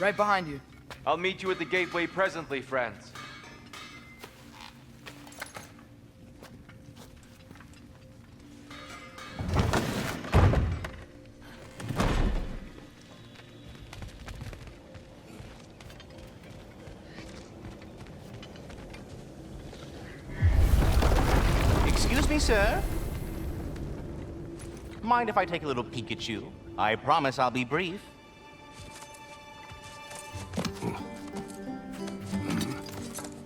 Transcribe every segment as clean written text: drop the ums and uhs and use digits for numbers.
Right behind you. I'll meet you at the gateway presently, friends. Excuse me, sir? Mind if I take a little peek at you? I promise I'll be brief.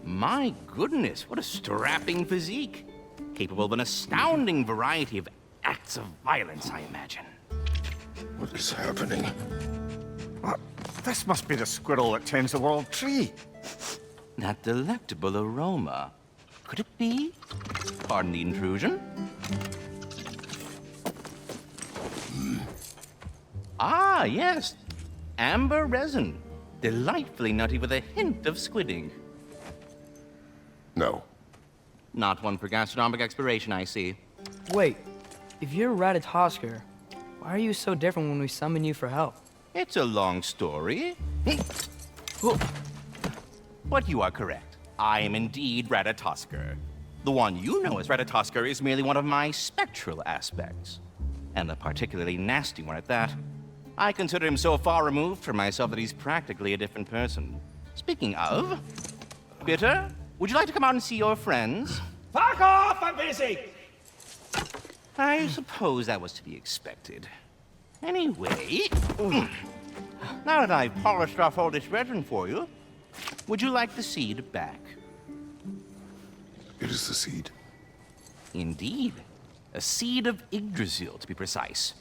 My goodness, what a strapping physique. Capable of an astounding variety of acts of violence, I imagine. What is happening? This must be the squirrel that tends the world tree. That delectable aroma. Could it be? Pardon the intrusion. Ah, yes. Amber resin. Delightfully nutty with a hint of squidding. No. Not one for gastronomic exploration, I see. Wait, if you're Ratatosker, why are you so different when we summon you for help? It's a long story. But you are correct. I am indeed Ratatosker. The one you know as Ratatosker is merely one of my spectral aspects. And a particularly nasty one at that. I consider him so far removed from myself that he's practically a different person. Speaking of, Bitter, would you like to come out and see your friends? Fuck off! I'm busy! I suppose that was to be expected. Anyway, now that I've polished off all this resin for you, would you like the seed back? It is the seed. Indeed. A seed of Yggdrasil, to be precise.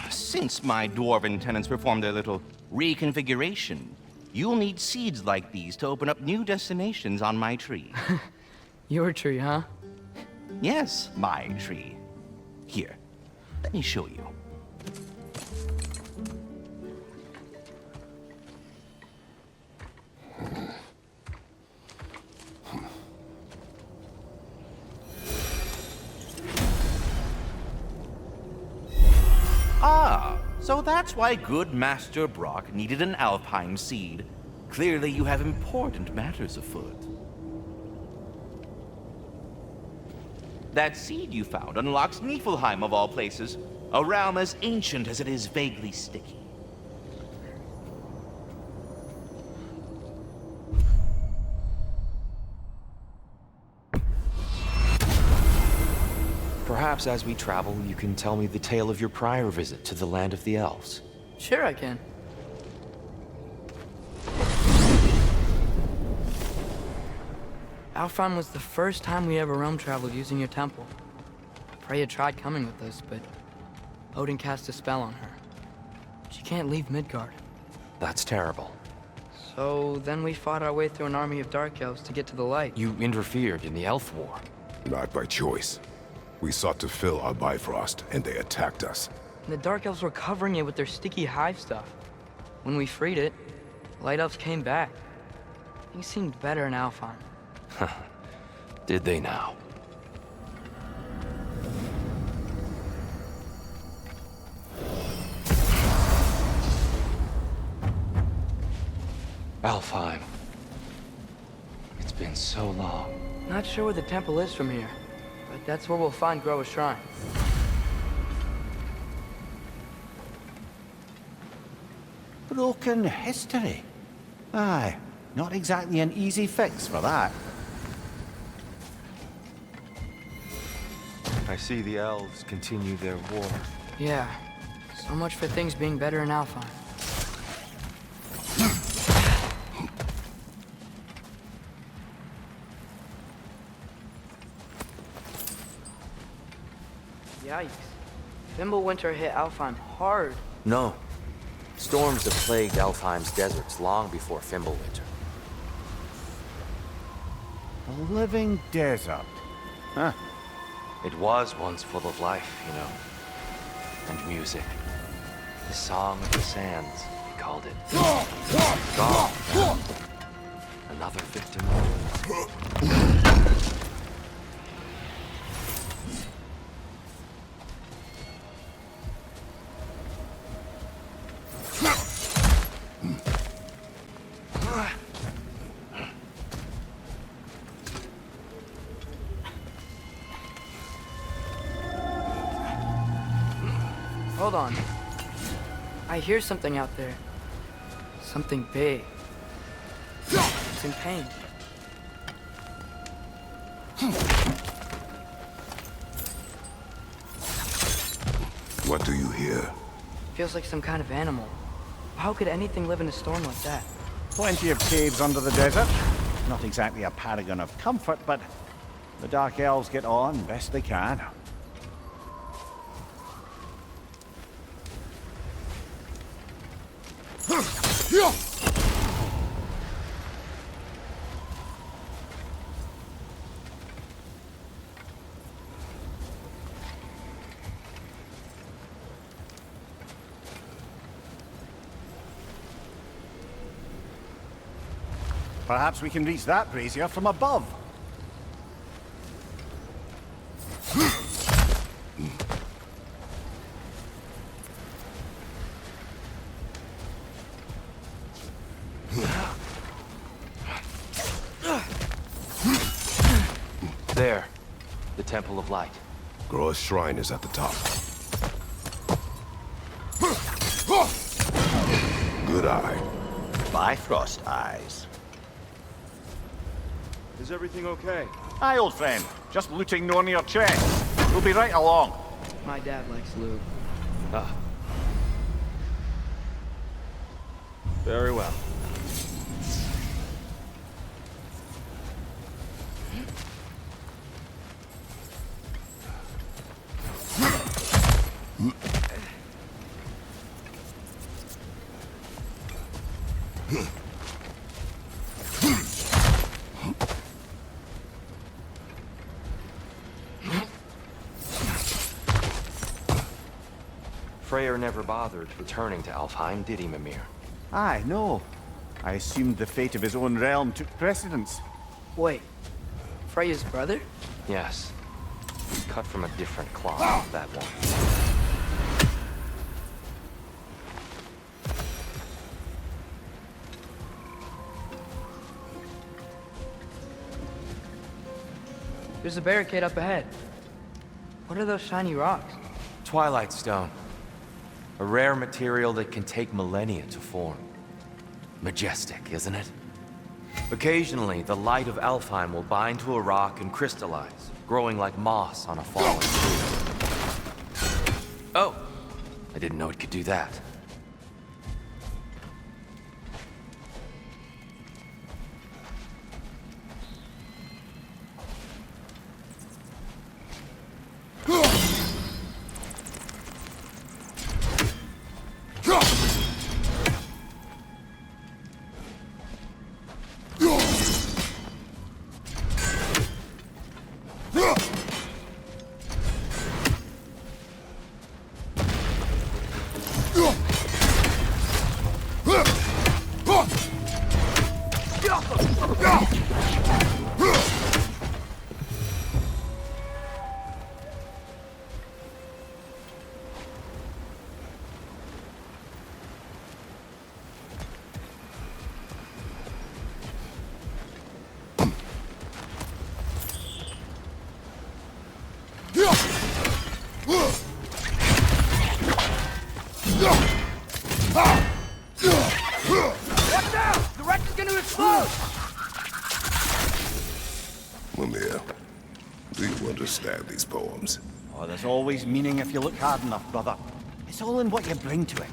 Since my dwarven tenants performed their little reconfiguration, you'll need seeds like these to open up new destinations on my tree. Your tree, huh? Yes, my tree. Here, let me show you. Ah, so that's why good Master Brock needed an Alpine seed. Clearly you have important matters afoot. That seed you found unlocks Niflheim of all places, a realm as ancient as it is vaguely sticky. Perhaps as we travel, you can tell me the tale of your prior visit to the land of the elves. Sure I can. Alfheim was the first time we ever realm traveled using your temple. Freya tried coming with us, but Odin cast a spell on her. She can't leave Midgard. That's terrible. So then we fought our way through an army of dark elves to get to the light. You interfered in the elf war. Not by choice. We sought to fill our Bifrost, and they attacked us. And the dark elves were covering it with their sticky hive stuff. When we freed it, light elves came back. Things seemed better in Alfheim. Did they now? Alfheim. It's been so long. Not sure where the temple is from here, but that's where we'll find Groa's shrine. Broken history. Aye, not exactly an easy fix for that. I see the elves continue their war. Yeah, so much for things being better in Alfheim. Yikes. Fimbulwinter hit Alfheim hard. No. Storms have plagued Alfheim's deserts long before Fimbulwinter. A living desert. Huh. It was once full of life, you know. And music. The Song of the Sands, he called it. Gone now. Another victim. hold on. I hear something out there. Something big. It's in pain. What do you hear? Feels like some kind of animal. How could anything live in a storm like that? Plenty of caves under the desert. Not exactly a paragon of comfort, but the Dark Elves get on best they can. Perhaps we can reach that brazier from above. There. The Temple of Light. Groa's shrine is at the top. Good eye. Bifrost eyes. Is everything okay? Aye, old friend. Just looting no near chest. We'll be right along. My dad likes loot. Ah, Very well. Freyr never bothered returning to Alfheim, did he, Mimir? Aye, no. I assumed the fate of his own realm took precedence. Wait, Freya's brother? Yes. Cut from a different cloth, that one. There's a barricade up ahead. What are those shiny rocks? Twilight Stone. A rare material that can take millennia to form. Majestic, isn't it? Occasionally, the light of Alfheim will bind to a rock and crystallize, growing like moss on a fallen tree. Oh! I didn't know it could do that. Mimir, do you understand these poems? Oh, there's always meaning if you look hard enough, brother. It's all in what you bring to it.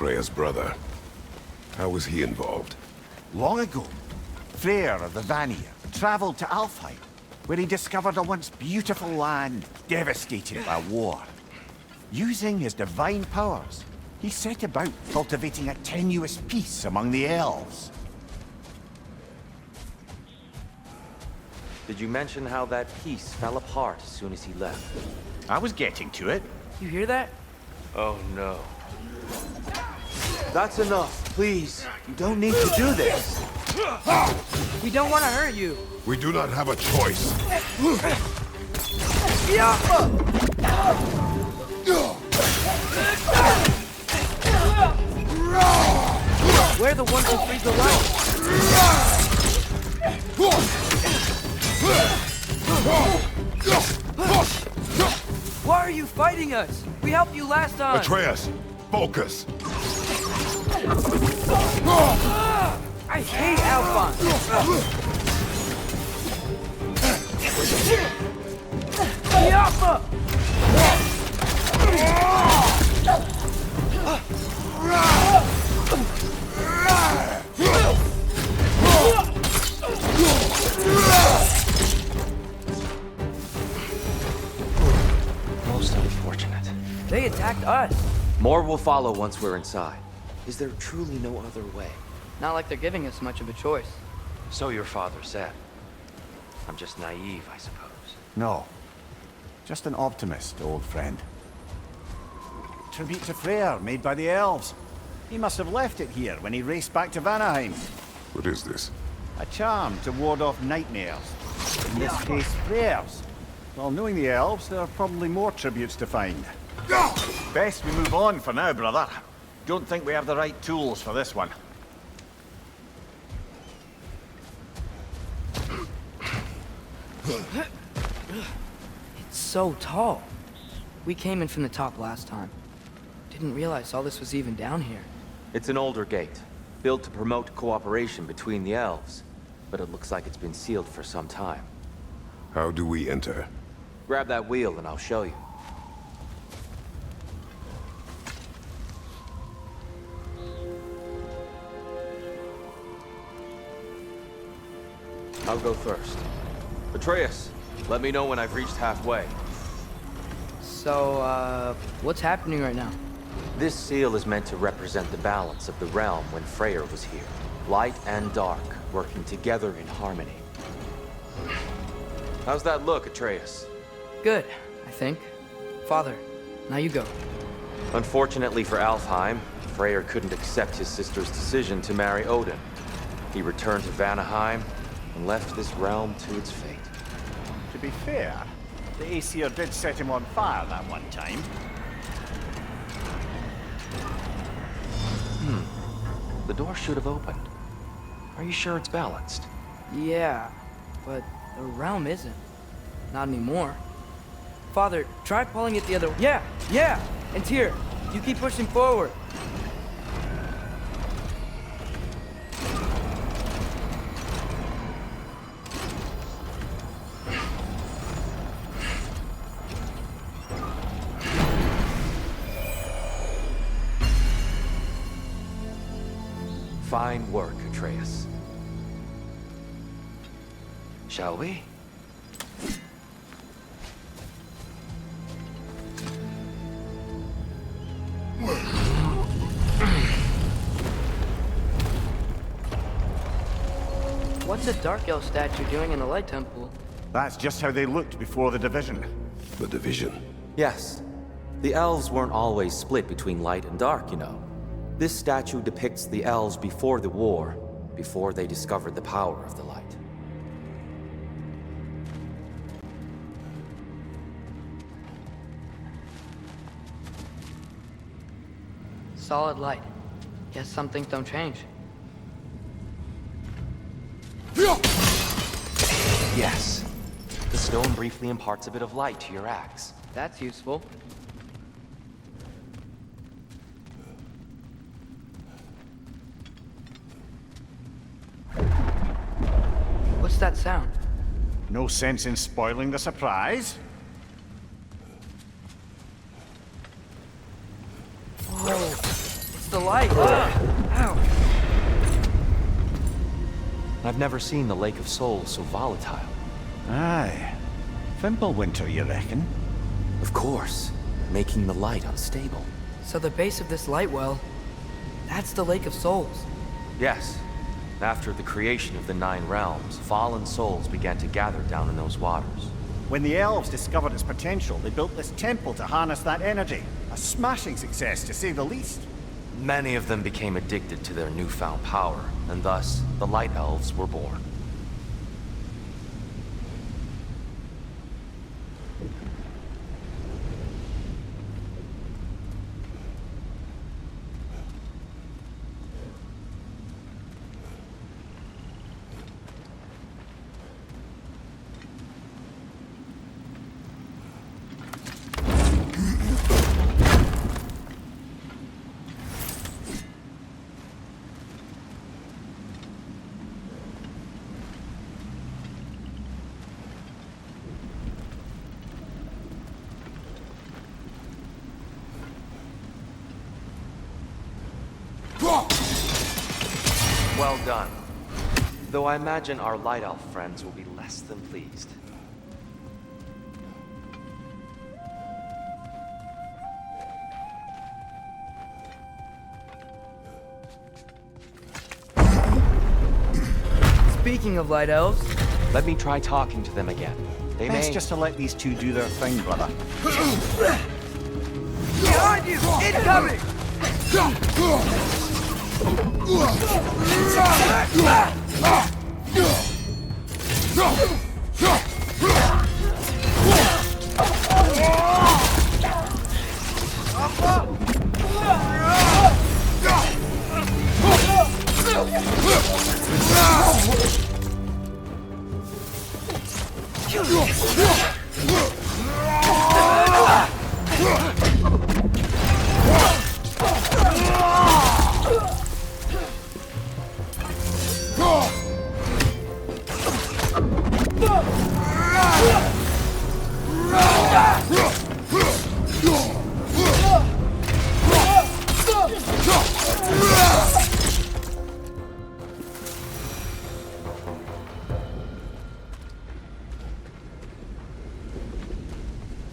Freya's brother. How was he involved? Long ago, Freyr of the Vanir traveled to Alfheim, where he discovered a once beautiful land devastated by war. Using his divine powers, he set about cultivating a tenuous peace among the elves. Did you mention how that peace fell apart as soon as he left? I was getting to it. You hear that? Oh no. That's enough, please. You don't need to do this. We don't want to hurt you. We do not have a choice. We're the ones who freeze the light. Why are you fighting us? We helped you last time. Atreus, focus. I hate Alphonse. Yappa! Most unfortunate. They attacked us. More will follow once we're inside. Is there truly no other way? Not like they're giving us much of a choice. So your father said. I'm just naive, I suppose. No. Just an optimist, old friend. Tribute to Freyr, made by the elves. He must have left it here when he raced back to Vanaheim. What is this? A charm to ward off nightmares. In this case, Freyr's. Well, knowing the elves, there are probably more tributes to find. Best we move on for now, brother. Don't think we have the right tools for this one. It's so tall. We came in from the top last time. Didn't realize all this was even down here. It's an older gate, built to promote cooperation between the elves. But it looks like it's been sealed for some time. How do we enter? Grab that wheel and I'll show you. I'll go first. Atreus, let me know when I've reached halfway. So, what's happening right now? This seal is meant to represent the balance of the realm when Freyr was here. Light and dark, working together in harmony. How's that look, Atreus? Good, I think. Father, now you go. Unfortunately for Alfheim, Freyr couldn't accept his sister's decision to marry Odin. He returned to Vanaheim and left this realm to its fate. To be fair, the Aesir did set him on fire that one time. The door should have opened. Are you sure it's balanced? Yeah, but the realm isn't. Not anymore. Father, try pulling it the other way. Yeah! And Tyr, you keep pushing forward. Fine work, Atreus. Shall we? What's a Dark Elf statue doing in the Light Temple? That's just how they looked before the division. The division. Yes. The elves weren't always split between light and dark, you know. This statue depicts the elves before the war, before they discovered the power of the light. Solid light. Guess some things don't change. Yes. The stone briefly imparts a bit of light to your axe. That's useful. What's that sound? No sense in spoiling the surprise. Whoa, it's the light. Ow. I've never seen the Lake of Souls so volatile. Aye. Fimbulwinter, you reckon? Of course. making the light unstable. So the base of this light well, that's the Lake of Souls. Yes. After the creation of the Nine Realms, fallen souls began to gather down in those waters. When the elves discovered its potential, they built this temple to harness that energy. A smashing success, to say the least. Many of them became addicted to their newfound power, and thus, the Light Elves were born. Well done. Though I imagine our Light Elf friends will be less than pleased. Speaking of light elves, Let me try talking to them again. They Best may... just to let these two do their thing, brother. behind you! Incoming!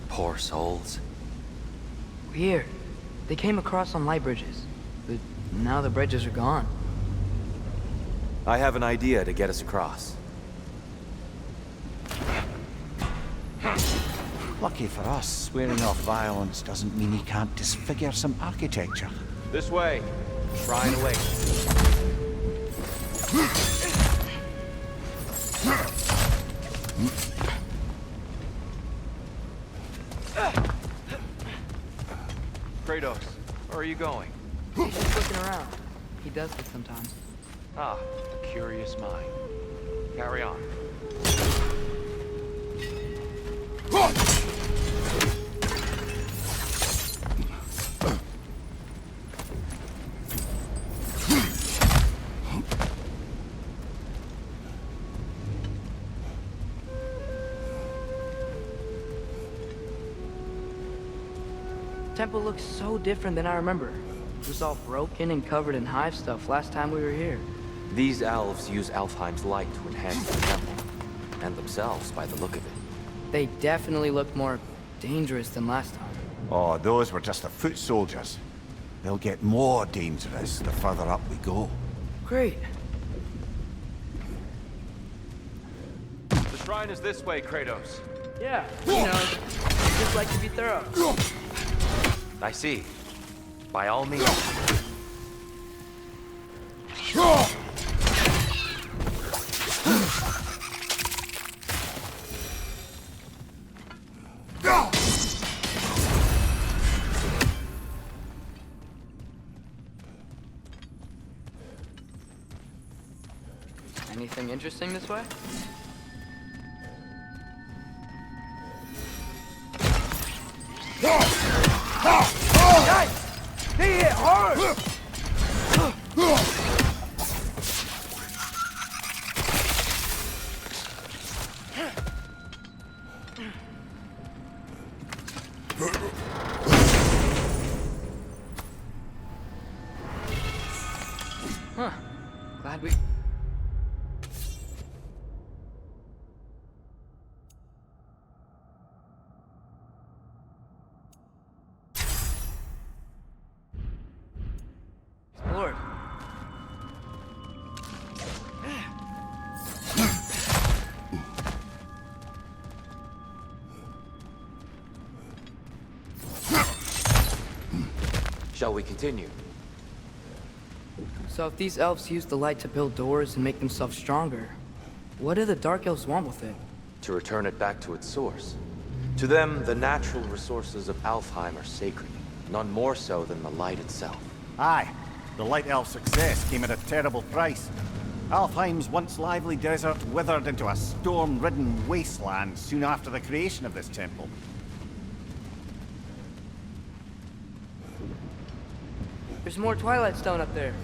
Poor souls. Weird. They came across on light bridges, but now the bridges are gone. I have an idea to get us across. Lucky for us, swearing off violence doesn't mean he can't disfigure some architecture. This way. Shrine awaits. Kratos, where are you going? He's just looking around. He does this sometimes. Ah, a curious mind. Carry on. Temple looks so different than I remember. It was all broken and covered in hive stuff last time we were here. These elves use Alfheim's light to enhance the temple, and themselves by the look of it. They definitely look more dangerous than last time. Oh, those were just the foot soldiers. They'll get more dangerous the further up we go. Great. The shrine is this way, Kratos. Yeah, you know, I just like to be thorough. I see. By all means. Anything interesting this way? Huh. Glad we... Shall we continue? So if these elves use the light to build doors and make themselves stronger, what do the Dark Elves want with it? To return it back to its source. To them, the natural resources of Alfheim are sacred, none more so than the light itself. Aye, the Light Elf success came at a terrible price. Alfheim's once lively desert withered into a storm-ridden wasteland soon after the creation of this temple. There's more Twilight Stone up there.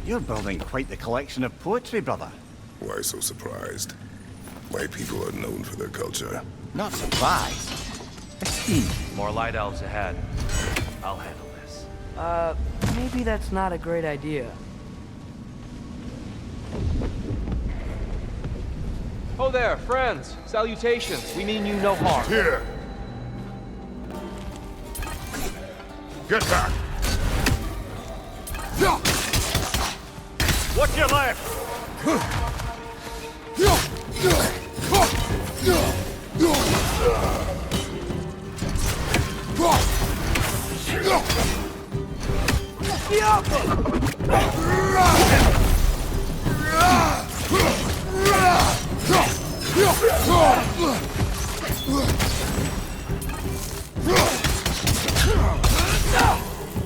You're building quite the collection of poetry, brother. Why so surprised? My people are known for their culture. Not surprised. Esteemed. More light elves ahead. I'll handle this. Maybe that's not a great idea. Oh there, friends. Salutations. We mean you no harm. Here! Get back! What's your left?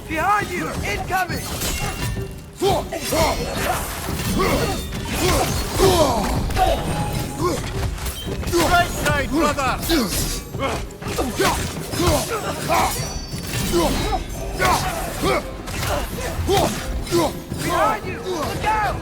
Behind you! Incoming! Right side, brother! Behind you! Look out!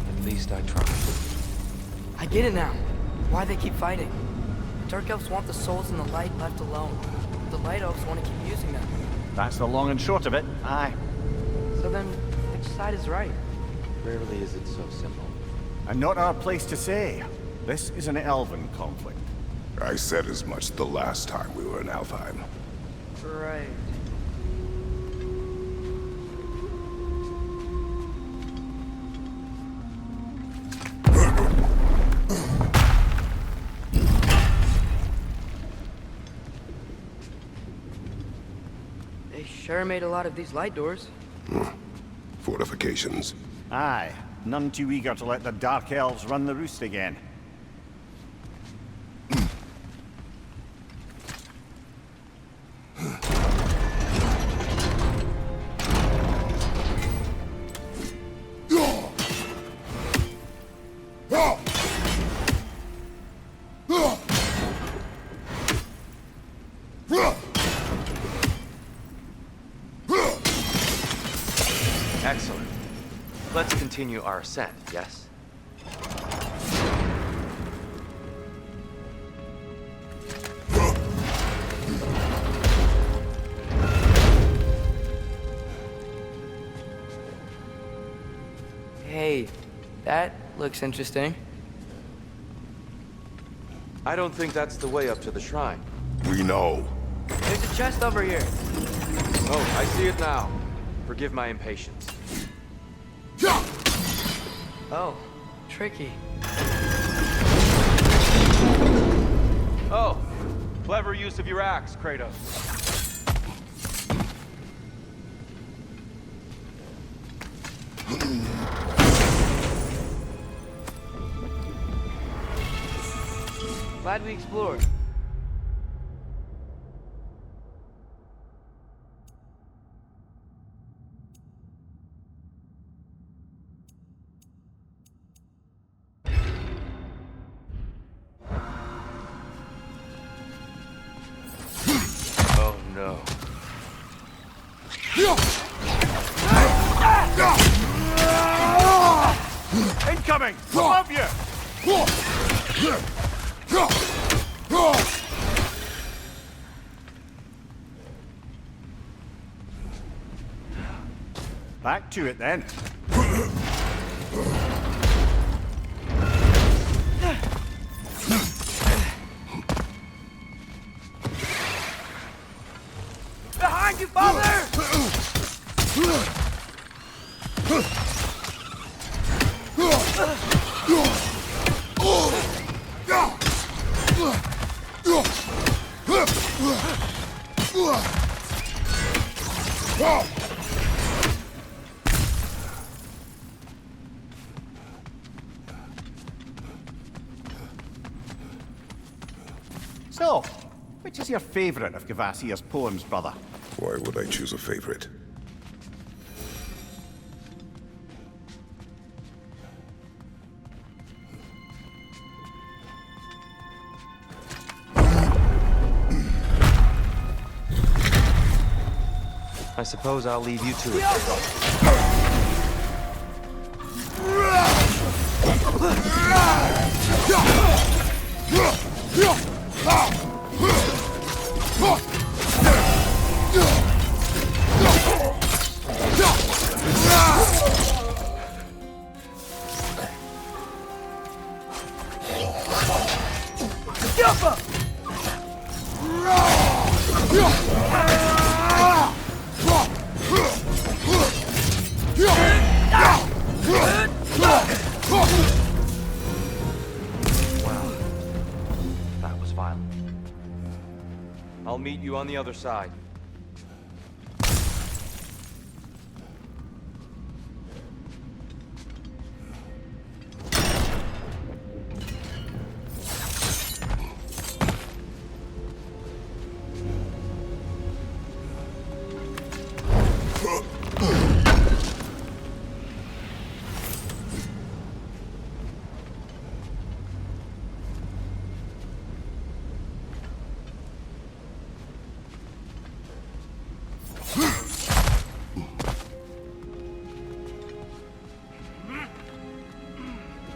At least I tried. I get it now. Why they keep fighting. The Dark Elves want the souls in the light left alone. The Light Elves want to keep using them. That's the long and short of it. Aye. So then, which side is right? Rarely is it so simple. And not our place to say. This is an elven conflict. I said as much the last time we were in Alfheim. Right. They sure made a lot of these light doors. Fortifications. Aye. None too eager to let the Dark Elves run the roost again. Excellent. Let's continue our ascent, yes? Hey, that looks interesting. I don't think that's the way up to the shrine. We know. There's a chest over here. Oh, I see it now. Forgive my impatience. Oh, tricky. Oh, clever use of your axe, Kratos. Glad we explored. no. Incoming! Above you! Back to it then. Behind you, father! So, which is your favourite of Gavasir's poems, brother? Why would I choose a favorite? I suppose I'll leave you to it. That was violent. I'll meet you on the other side.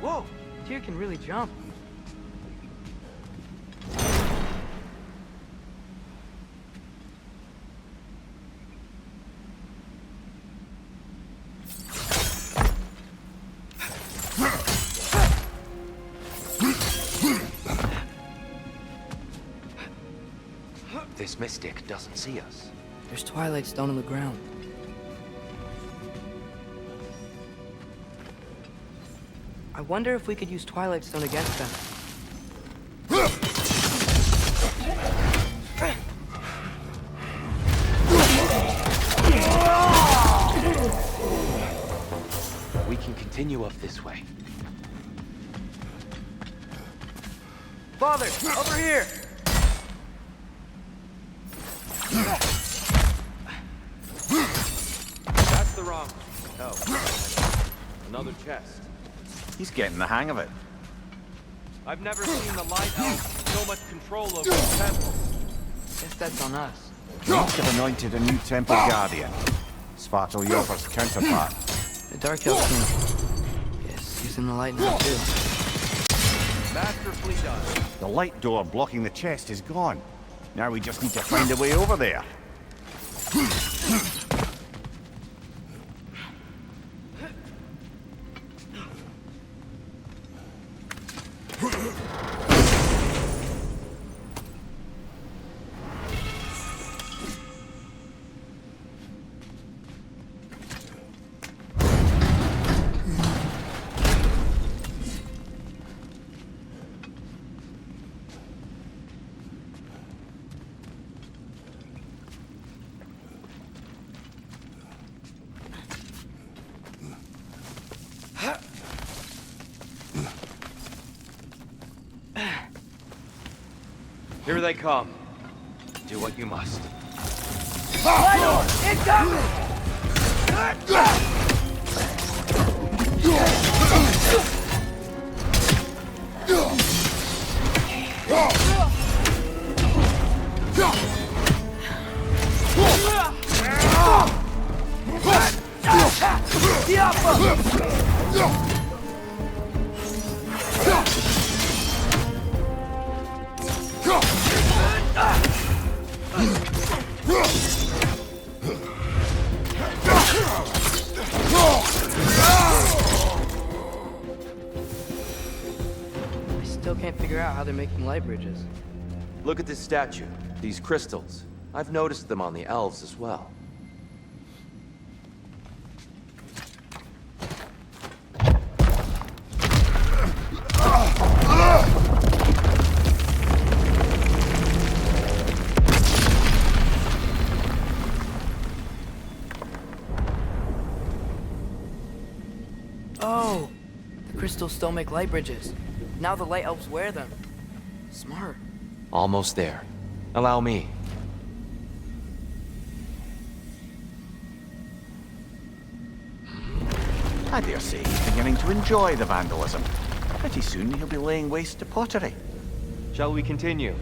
Whoa, Tyr can really jump. This mystic doesn't see us. There's Twilight Stone on the ground. I wonder if we could use Twilight Stone against them. We can continue up this way. Father, over here! That's the wrong. Oh, another chest. He's getting the hang of it. I've never seen the Light Elf so much control over the temple. Guess that's on us. We must have anointed a new temple guardian. Svartal Yofr's counterpart. The Dark Elf King. Yes, he's in the light now too. Masterfully done. The light door blocking the chest is gone. Now we just need to find a way over there. Here they come. Do what you must. Still can't figure out how they're making light bridges. Look at this statue, these crystals. I've noticed them on the elves as well. Oh! The crystals still make light bridges. Now the light elves wear them. Smart. Almost there. Allow me. I dare say he's beginning to enjoy the vandalism. Pretty soon he'll be laying waste to pottery. Shall we continue?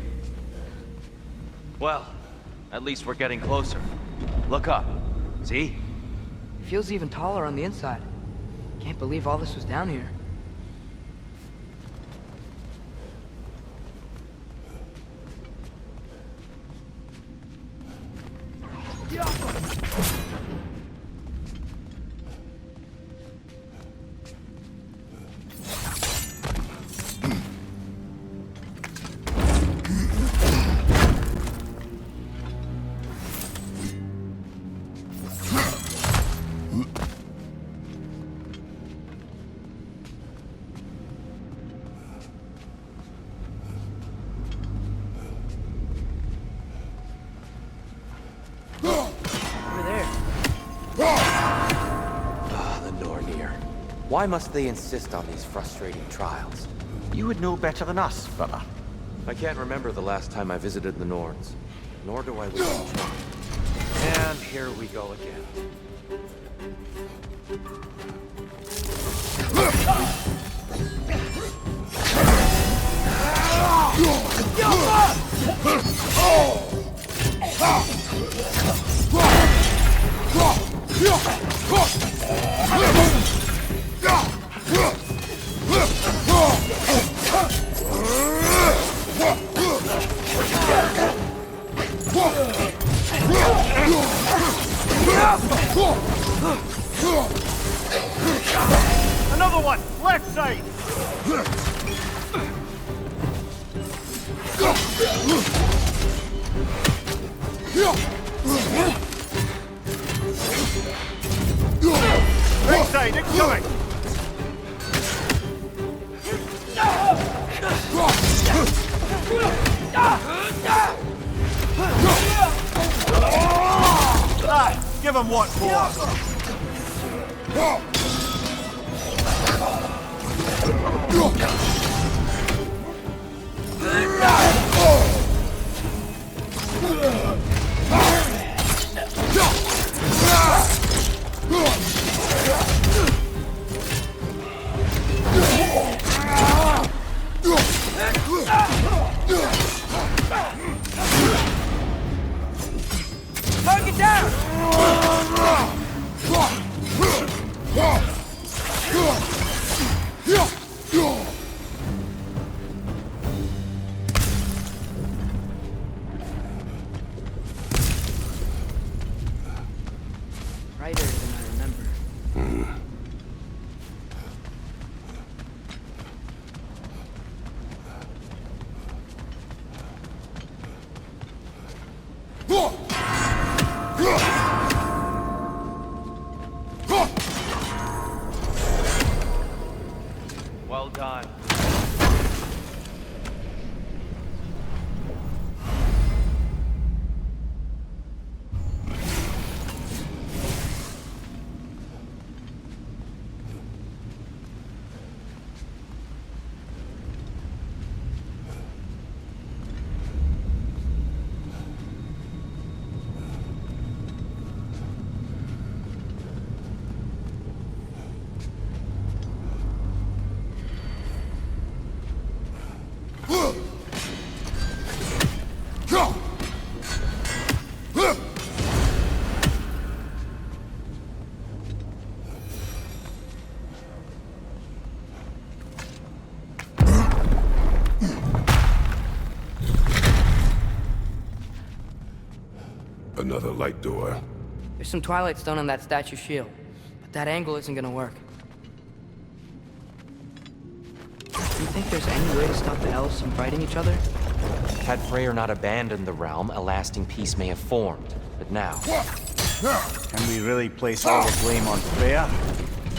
Well, at least we're getting closer. Look up. See? It feels even taller on the inside. Can't believe all this was down here. Why must they insist on these frustrating trials? You would know better than us, brother. I can't remember the last time I visited the Nords, nor do I wish to try. And here we go again. Another one! Left side! Right side, incoming! Give him what for! Target down! Brighter than I remember. Well done. Another light door. There's some Twilight Stone on that statue shield, but that angle isn't gonna work. You think? there's any way to stop the elves from fighting each other? Had Freyr not abandoned the realm, a lasting peace may have formed. But now, Can we really place all the blame on Freya?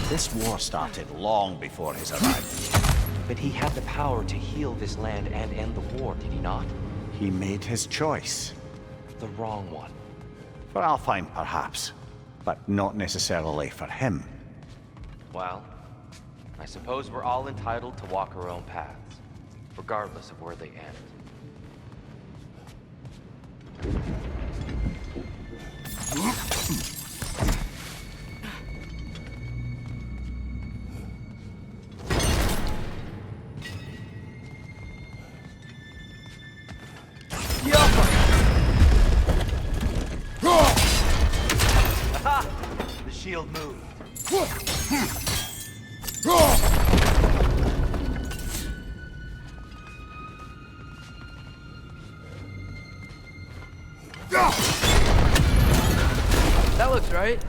This war started long before his arrival. but he had the power to heal this land and end the war, did he not? He made his choice. The wrong one. For Alfheim, perhaps. But not necessarily for him. Well, I suppose we're all entitled to walk our own paths, regardless of where they end. Aha! The shield moved. That looks right.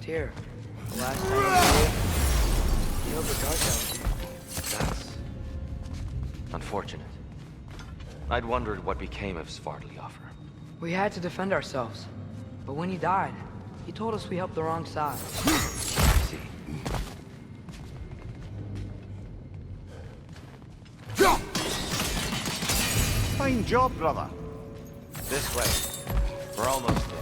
Tyr, the last time you killed the dark elf. That's unfortunate. I'd wondered what became of Svartalfr. We had to defend ourselves. But when he died, he told us we helped the wrong side. See, Fine job, brother. This way. We're almost there.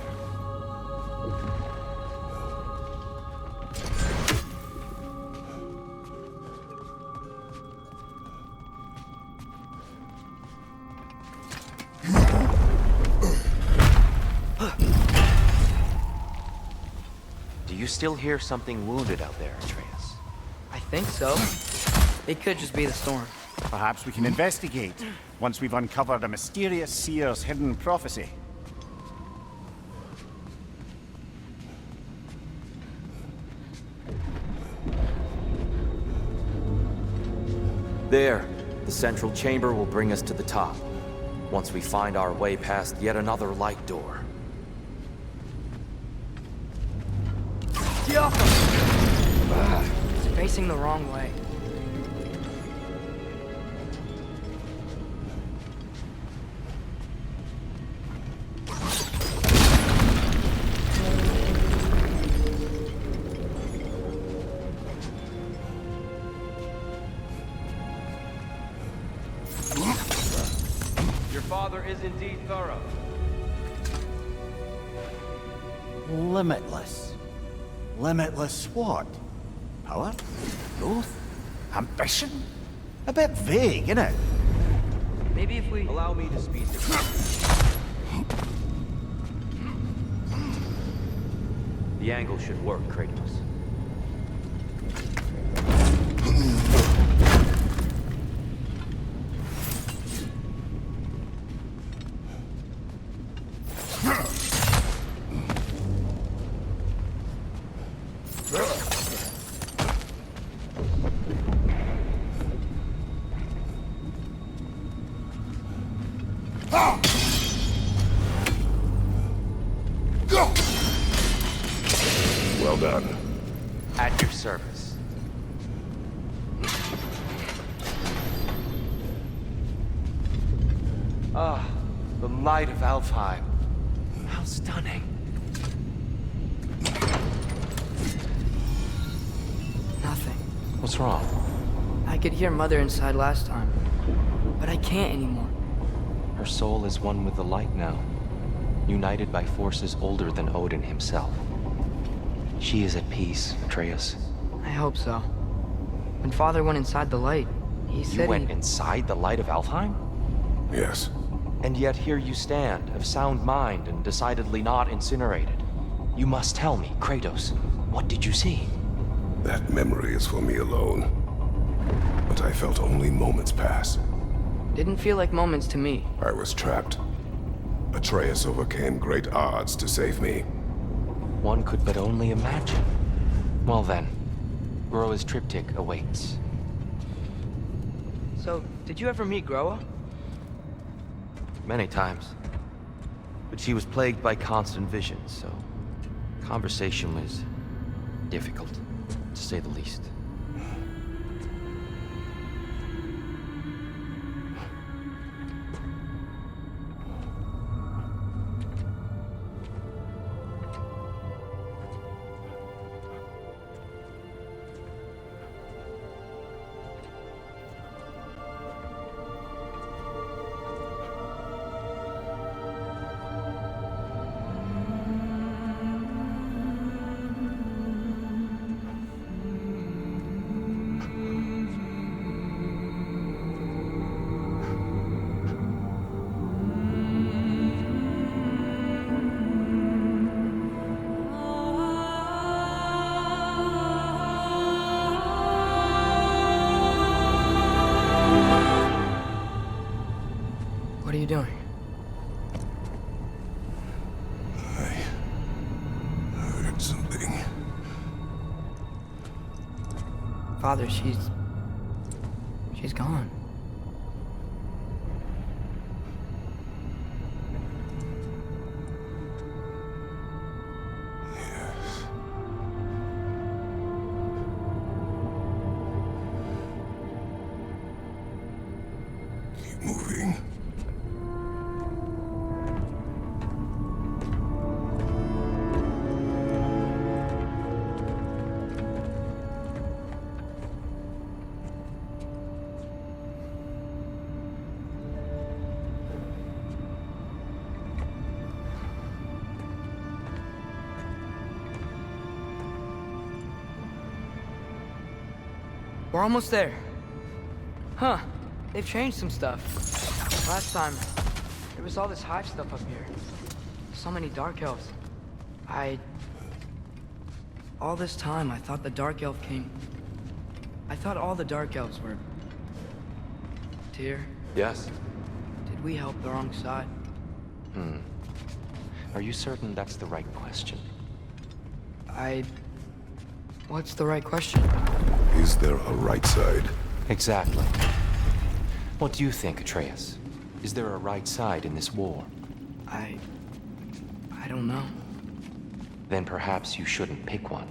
Do you still hear something wounded out there, Atreus? I think so. It could just be the storm. Perhaps we can investigate, once we've uncovered a mysterious seer's hidden prophecy. There. The central chamber will bring us to the top. Once we find our way past yet another light door. It's facing the wrong way. Your father is indeed thorough. Limitless. Limitless what? Power? Growth? Ambition? A bit vague, innit? Maybe if we... Allow me to speak to you. The angle should work, Kratos. Well done. At your service. Ah, the light of Alfheim. How stunning. Nothing. What's wrong? I could hear Mother inside last time. But I can't anymore. Her soul is one with the light now, united by forces older than Odin himself. She is at peace, Atreus. I hope so. When Father went inside the light, he You said went inside the light of Alfheim? Yes. And yet here you stand, of sound mind and decidedly not incinerated. You must tell me, Kratos, what did you see? That memory is for me alone. But I felt only moments pass. Didn't feel like moments to me. I was trapped. Atreus overcame great odds to save me. One could but only imagine. Well then, Groa's triptych awaits. So, did you ever meet Groa? Many times. But she was plagued by constant visions, so conversation was difficult, to say the least. What are you doing? I heard something. Father, she's gone. Yes. Keep moving. We're almost there. Huh. They've changed some stuff. Last time, there was all this hive stuff up here. So many dark elves. All this time, I thought the dark elf king... I thought all the dark elves were... Tyr, Yes? did we help the wrong side? Are you certain that's the right question? What's the right question? Is there a right side? Exactly. What do you think, Atreus? Is there a right side in this war? I don't know. Then perhaps you shouldn't pick one.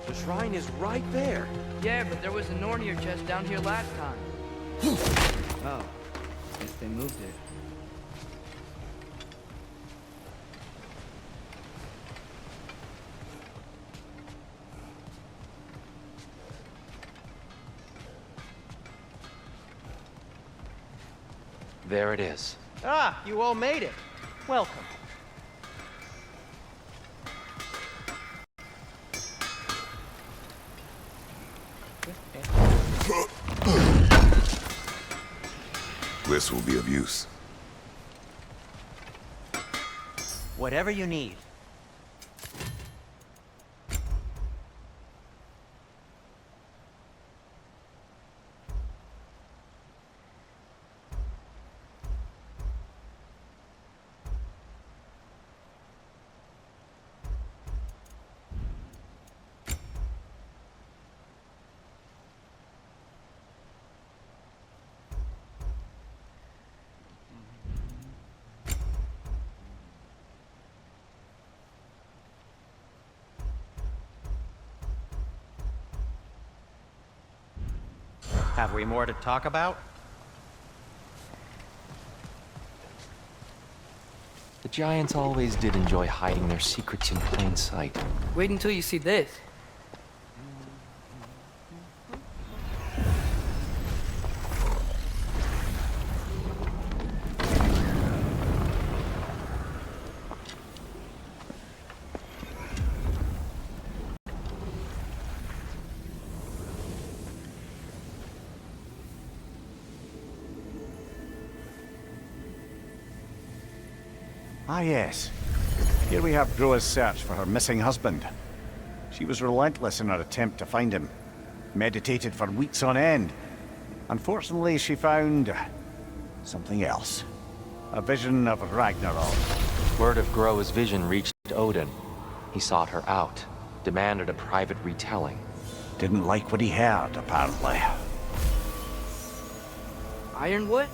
The shrine is right there. Yeah, but there was a Nornir chest down here last time. Oh, guess they moved it. There it is. Ah, you all made it. Welcome. This will be of use. Whatever you need. Have we more to talk about? The giants always did enjoy hiding their secrets in plain sight. Wait until you see this. Ah, yes. Here we have Groa's search for her missing husband. She was relentless in her attempt to find him. Meditated for weeks on end. Unfortunately, she found... something else. A vision of Ragnarok. Word of Groa's vision reached Odin. He sought her out, demanded a private retelling. Didn't like what he heard, apparently. Ironwood?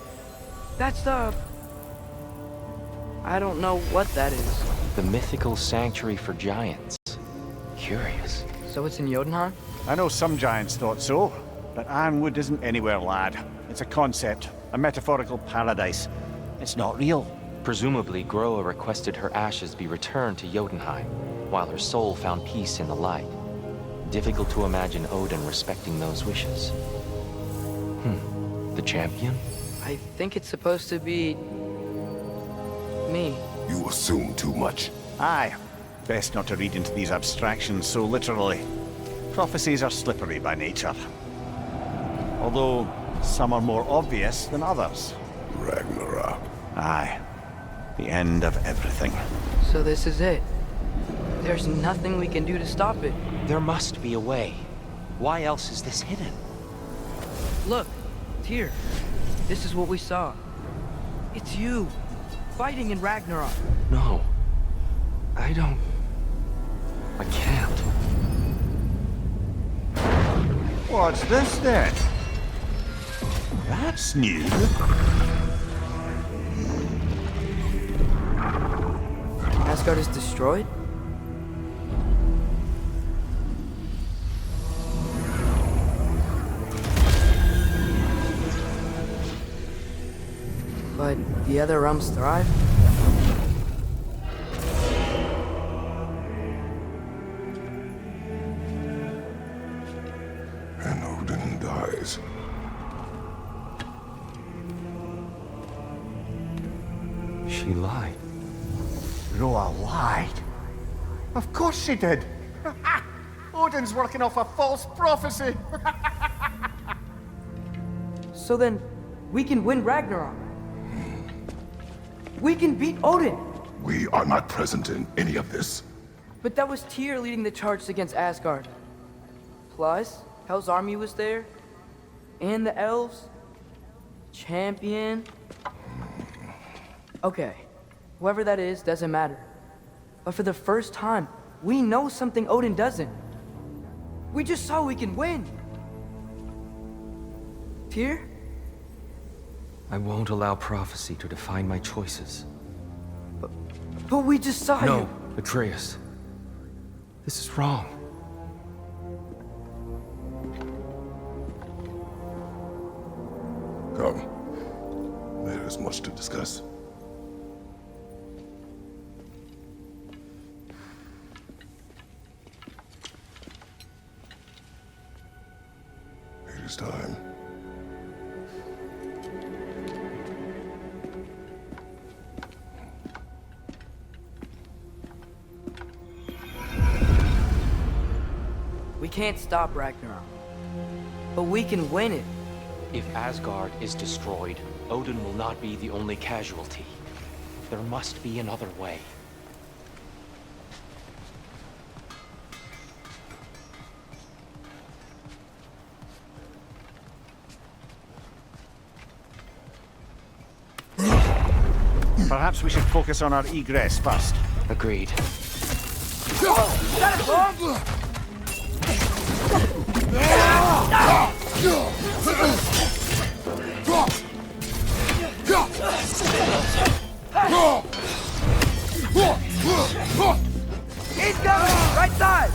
That's the... I don't know what that is. The mythical sanctuary for giants. Curious. So it's in Jotunheim? I know some giants thought so, but Ironwood isn't anywhere, lad. It's a concept, a metaphorical paradise. It's not real. Presumably, Groa requested her ashes be returned to Jotunheim, while her soul found peace in the light. Difficult to imagine Odin respecting those wishes. The champion? I think it's supposed to be... me. You assume too much. Aye. Best not to read into these abstractions so literally. Prophecies are slippery by nature. Although, some are more obvious than others. Ragnarok. Aye. The end of everything. So this is it. There's nothing we can do to stop it. There must be a way. Why else is this hidden? Look, Tyr. This is what we saw. It's you, fighting in Ragnarok. No. I can't. What's this then? That's new. Asgard is destroyed? But the other realms thrive? And Odin dies. She lied. Groa lied. Of course she did. Odin's working off a false prophecy. So then, we can win Ragnarok. We can beat Odin. We are not present in any of this. But that was Tyr leading the charge against Asgard. Plus, Hell's army was there. And the elves. Champion. Okay. Whoever that is doesn't matter. But for the first time, we know something Odin doesn't. We just saw we can win. Tyr? I won't allow prophecy to define my choices. But we just saw you. No, Atreus. This is wrong. Come. There is much to discuss. It is time. We can't stop Ragnarok. But we can win it. If Asgard is destroyed, Odin will not be the only casualty. There must be another way. Perhaps we should focus on our egress first. Agreed. He's coming! Right side!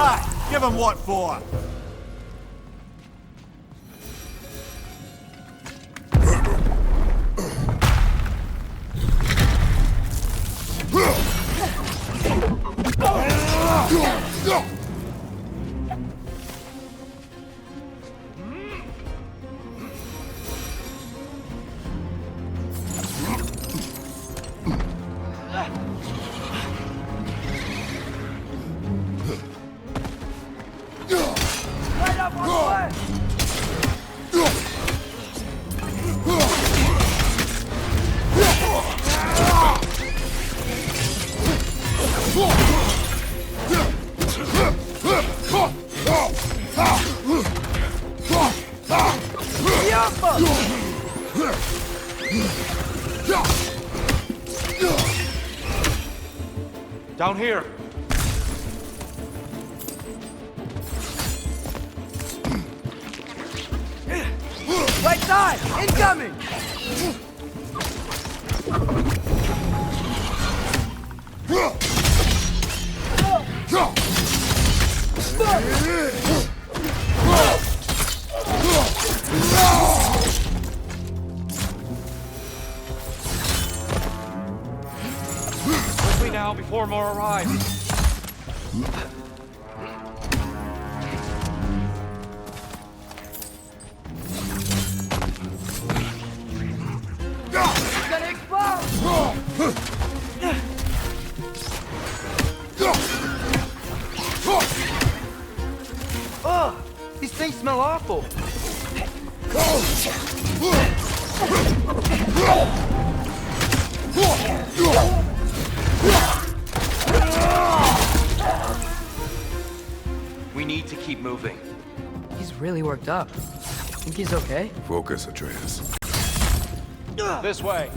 Ah, give him what for? Right up on the left! Down here. Right side! Incoming! Quickly now before more arrive. It's gonna explode! Ugh! These things smell awful! We need to keep moving. He's really worked up. Think he's okay? Focus, Atreus. This way.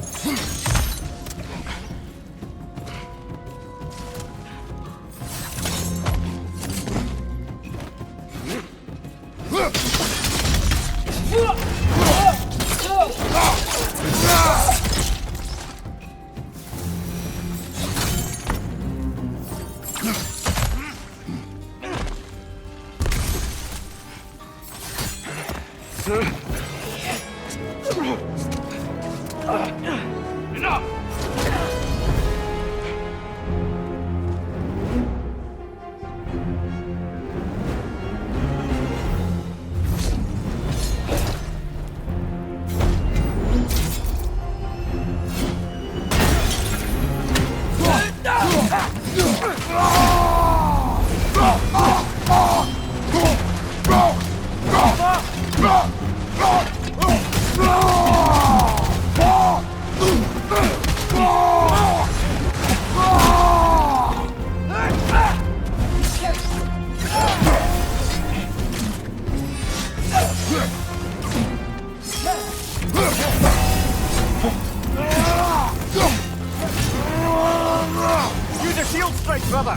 Use a shield strike, brother!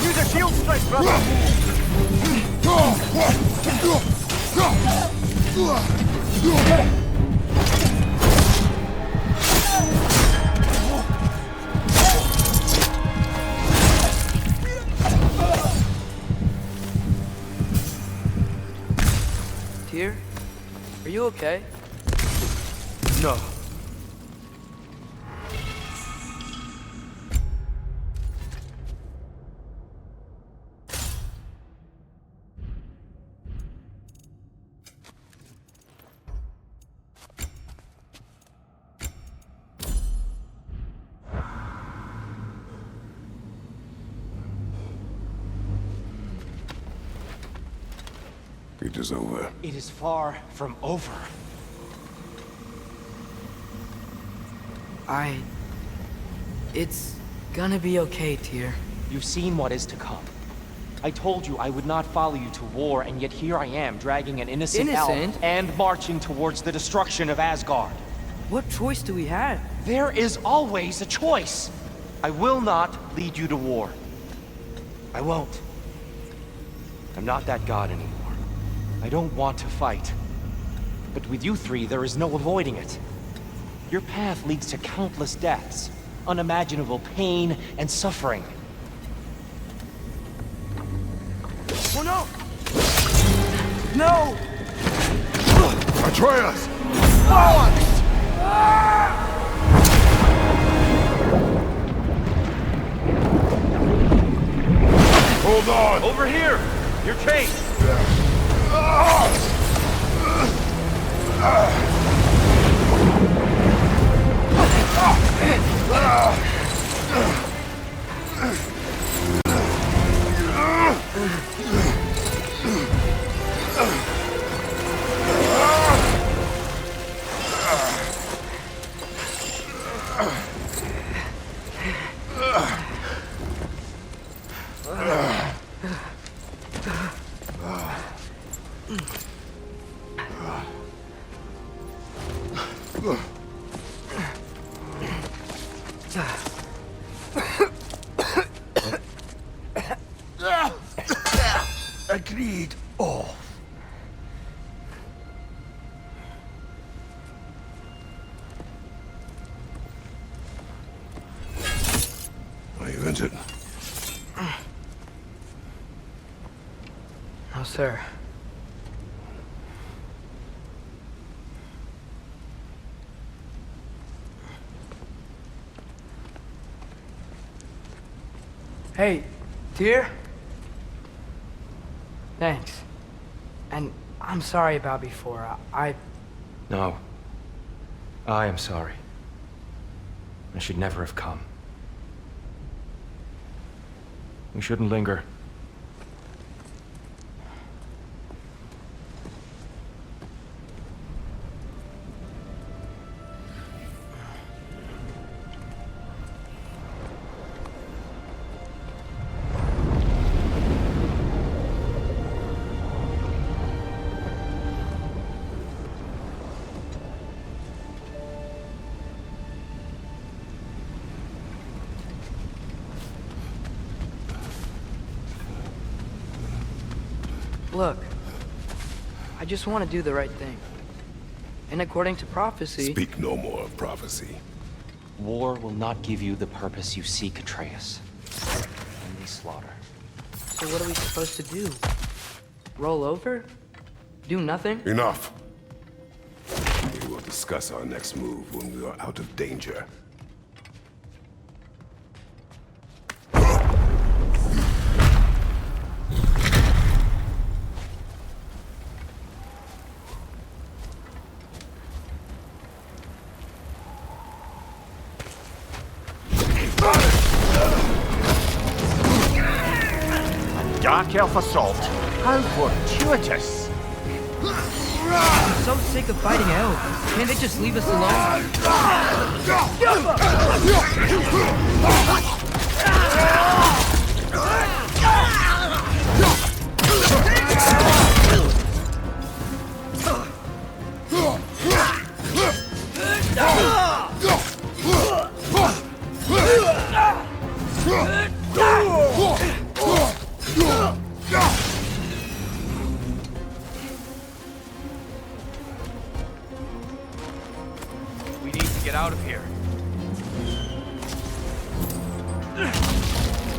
Use a shield strike, brother! Tyr? Are you okay? No. It is over. It is far from over. It's gonna be okay, Tyr. You've seen what is to come. I told you I would not follow you to war, and yet here I am, dragging an innocent elf and marching towards the destruction of Asgard. What choice do we have? There is always a choice. I will not lead you to war. I won't. I'm not that god anymore. I don't want to fight. But with you three, there is no avoiding it. Your path leads to countless deaths, unimaginable pain and suffering. Oh no! No! Atreus! Hold on! Over here! You're chased! Agreed. Oh. Are you injured? No, sir. Hey, Tyr? Thanks. And I'm sorry about before. No. I am sorry. I should never have come. We shouldn't linger. Look, I just want to do the right thing. And according to prophecy... Speak no more of prophecy. War will not give you the purpose you seek, Atreus. Only slaughter. So what are we supposed to do? Roll over? Do nothing? Enough. We will discuss our next move when we are out of danger. Dark Elf assault. How fortuitous. I'm so sick of fighting elves. Can't they just leave us alone? We need to get out of here.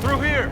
Through here!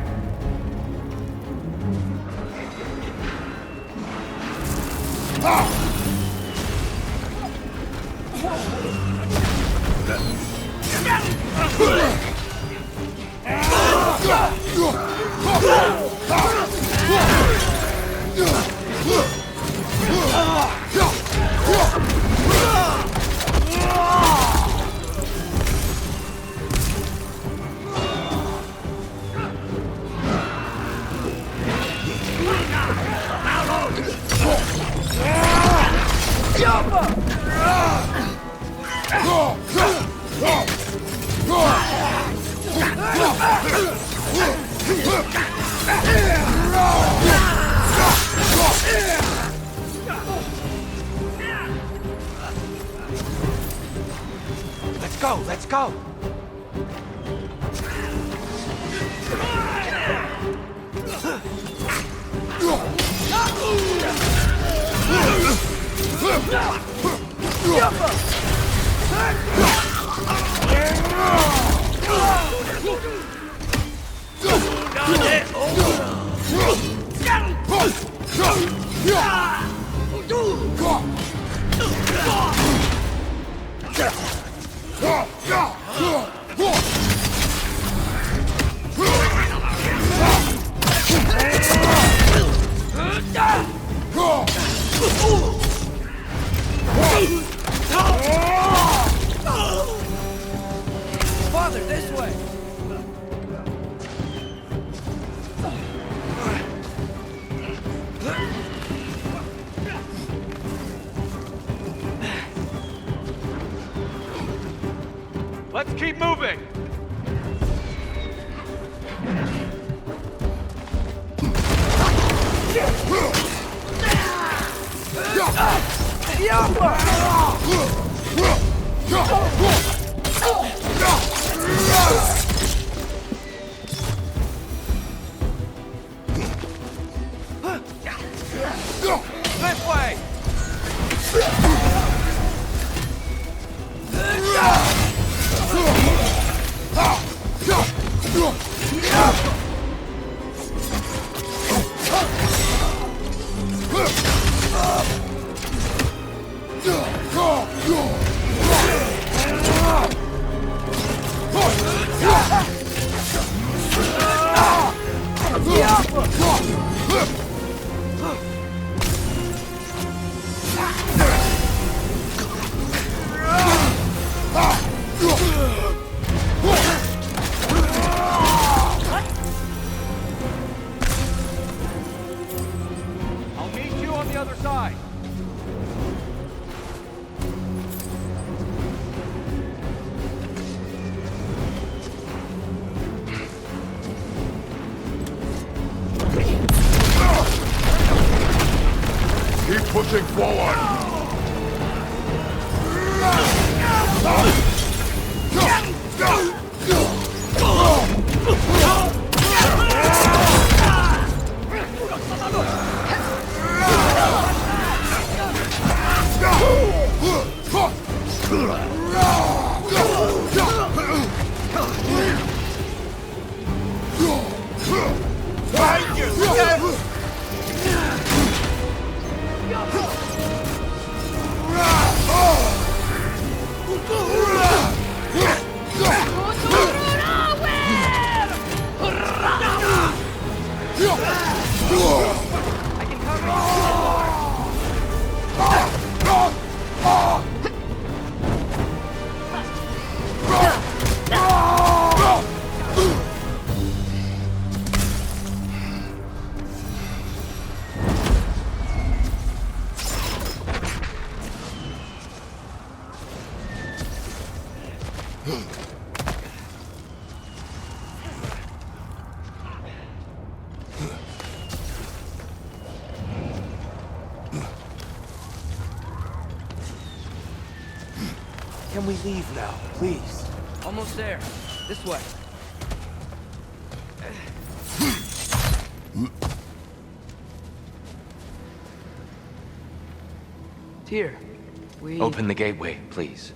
go, let's go! Father, this way! Let's keep moving! This way! I'll meet you on the other side. Keep pushing forward! Can we leave now, please? Almost there. This way. Tyr, we... Open the gateway, please.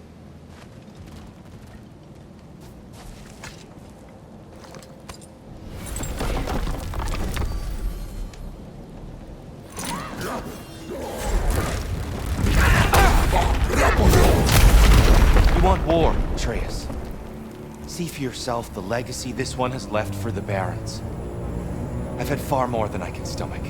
You want war, Atreus. See for yourself the legacy this one has left for the Barons. I've had far more than I can stomach.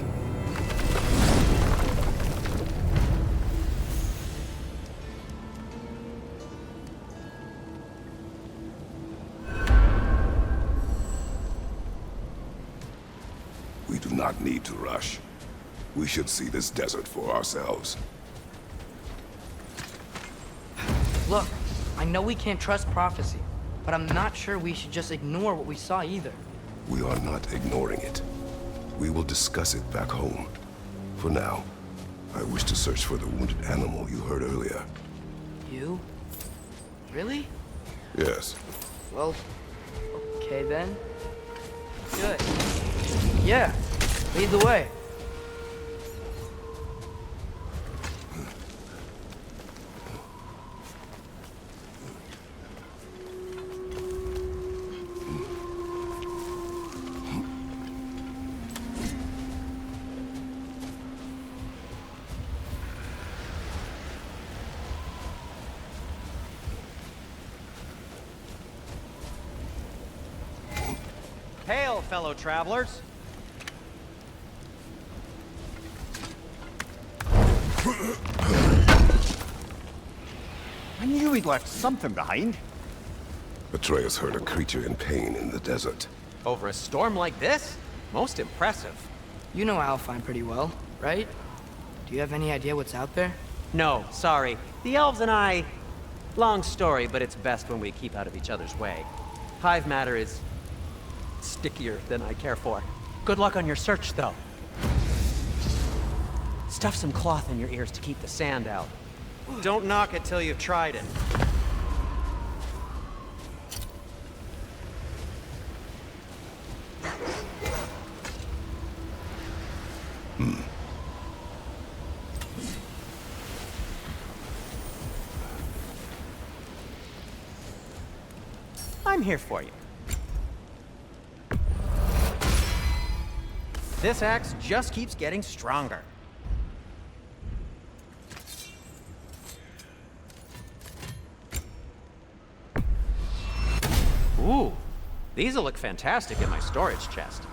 We do not need to rush. We should see this desert for ourselves. Look, I know we can't trust prophecy, but I'm not sure we should just ignore what we saw either. We are not ignoring it. We will discuss it back home. For now, I wish to search for the wounded animal you heard earlier. You? Really? Yes. Well, okay then. Good. Yeah, lead the way. Hail, fellow travelers. I knew we'd left something behind. Atreus heard a creature in pain in the desert. Over a storm like this? Most impressive. You know Alfheim pretty well, right? Do you have any idea what's out there? No, sorry. The elves and I... Long story, but it's best when we keep out of each other's way. Hive matter is... stickier than I care for. Good luck on your search, though. Stuff some cloth in your ears to keep the sand out. Don't knock it till you've tried it. I'm here for you. This axe just keeps getting stronger. Ooh, these'll look fantastic in my storage chest.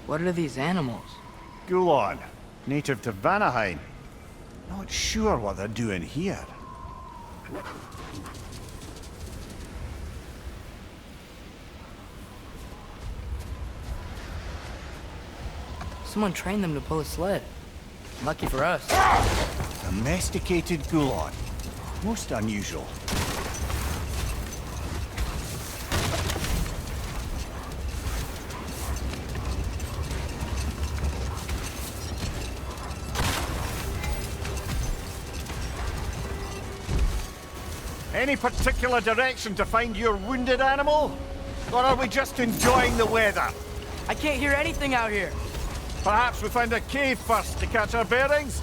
What are these animals? Gulon, native to Vanaheim. Not sure what they're doing here. Someone trained them to pull a sled. Lucky for us. Domesticated Gulon. Most unusual. Any particular direction to find your wounded animal? Or are we just enjoying the weather? I can't hear anything out here. Perhaps we find a cave first to catch our bearings?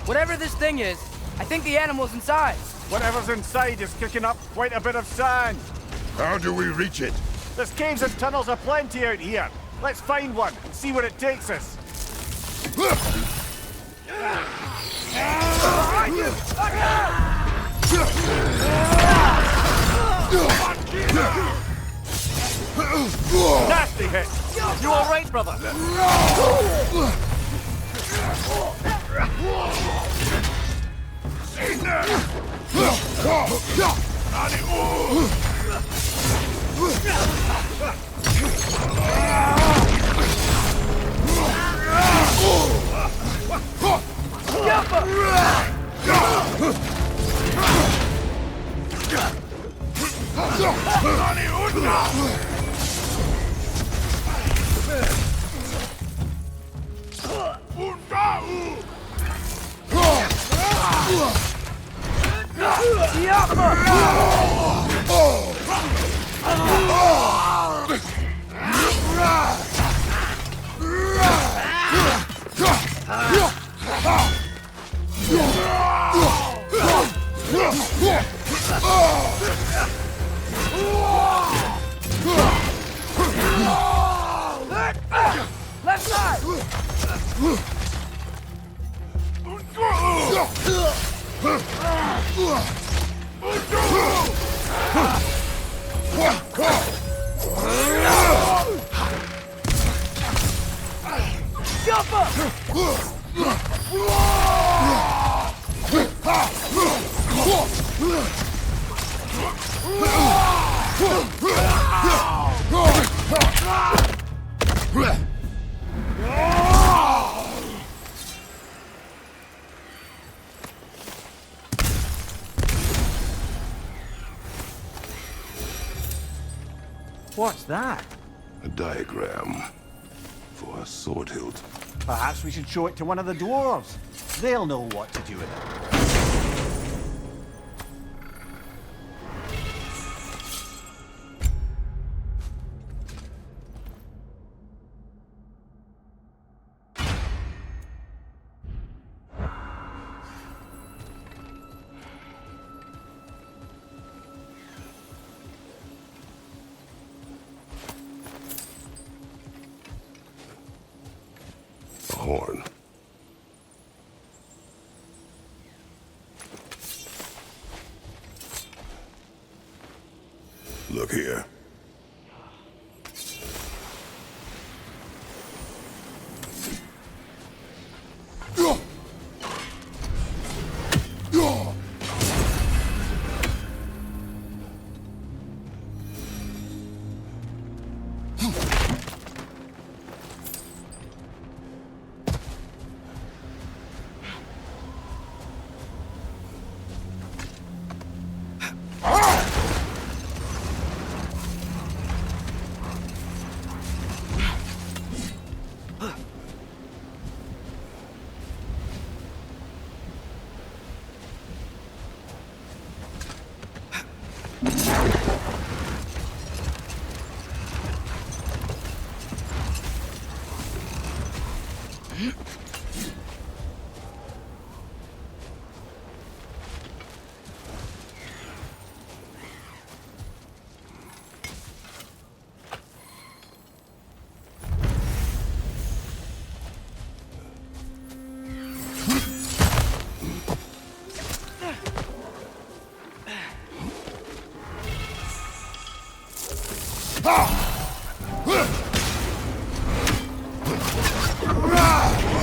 Whatever this thing is, I think the animal's inside. Whatever's inside is kicking up quite a bit of sand. How do we reach it? There's caves and tunnels aplenty out here. Let's find one and see where it takes us. Nasty hit. You all right, brother? What's that? A diagram for a sword hilt. Perhaps we should show it to one of the dwarves. They'll know what to do with it. A horn. Look here.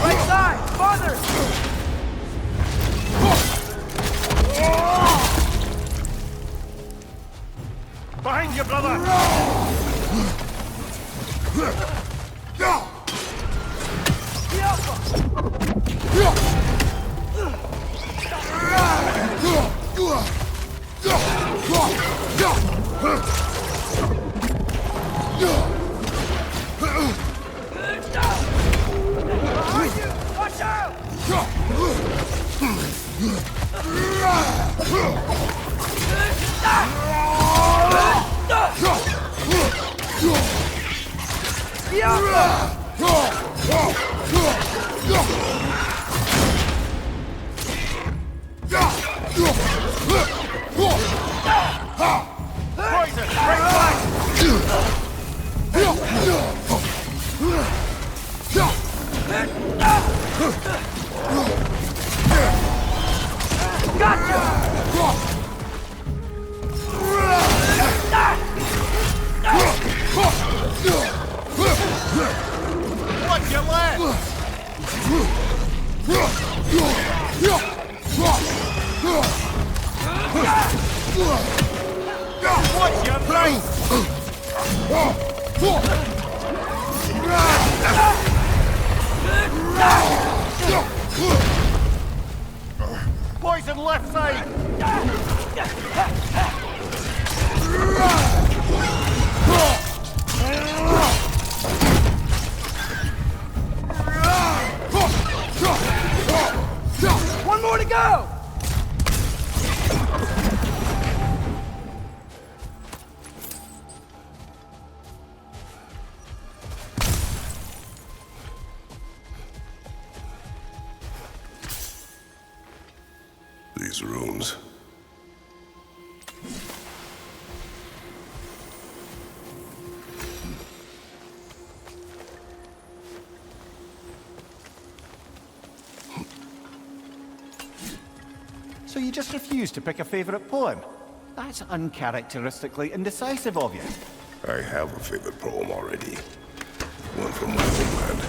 Right side! Farther! Behind you, brother! Watch out! Poison! Right back! What's your leg? What's your face? Poison left side! One more to go! These rooms. So you just refuse to pick a favorite poem? That's uncharacteristically indecisive of you. I have a favorite poem already. One from my homeland.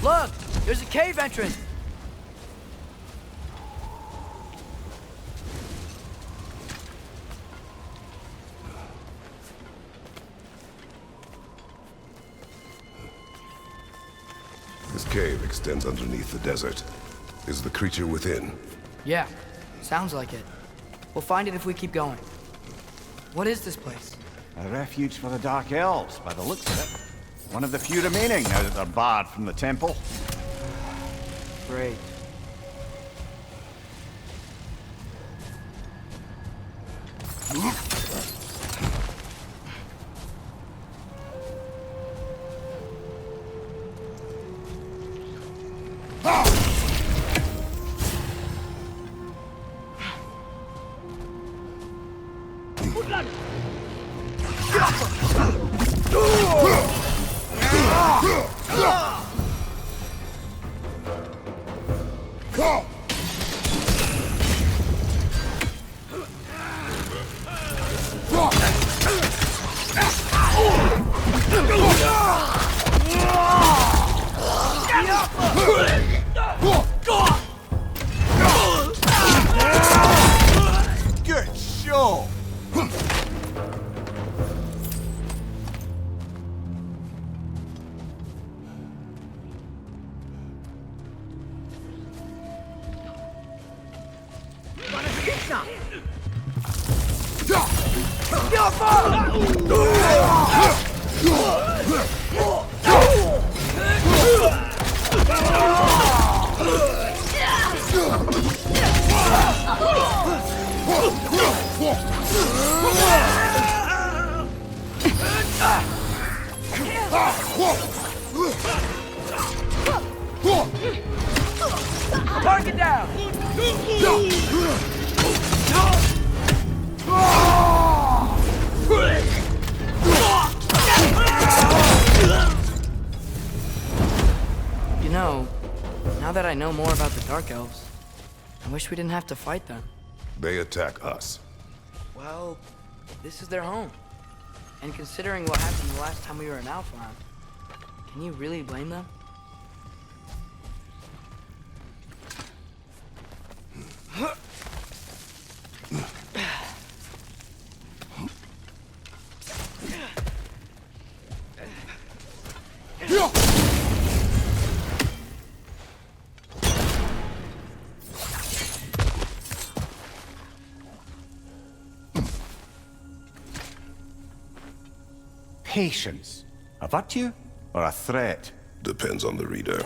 Look! There's a cave entrance! This cave extends underneath the desert. Is the creature within? Yeah, sounds like it. We'll find it if we keep going. What is this place? A refuge for the Dark Elves, by the looks of it. One of the few remaining now that they're barred from the temple. Great. Good show! Target down! You know, now that I know more about the Dark Elves, I wish we didn't have to fight them. They attack us. Well, this is their home. And considering what happened the last time we were in Alfheim, can you really blame them? Patience. A virtue or a threat? Depends on the reader.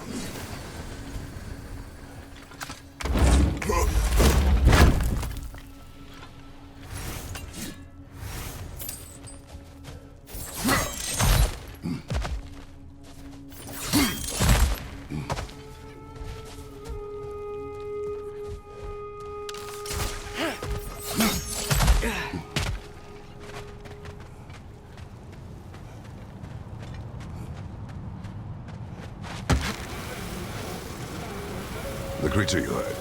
The creature you heard,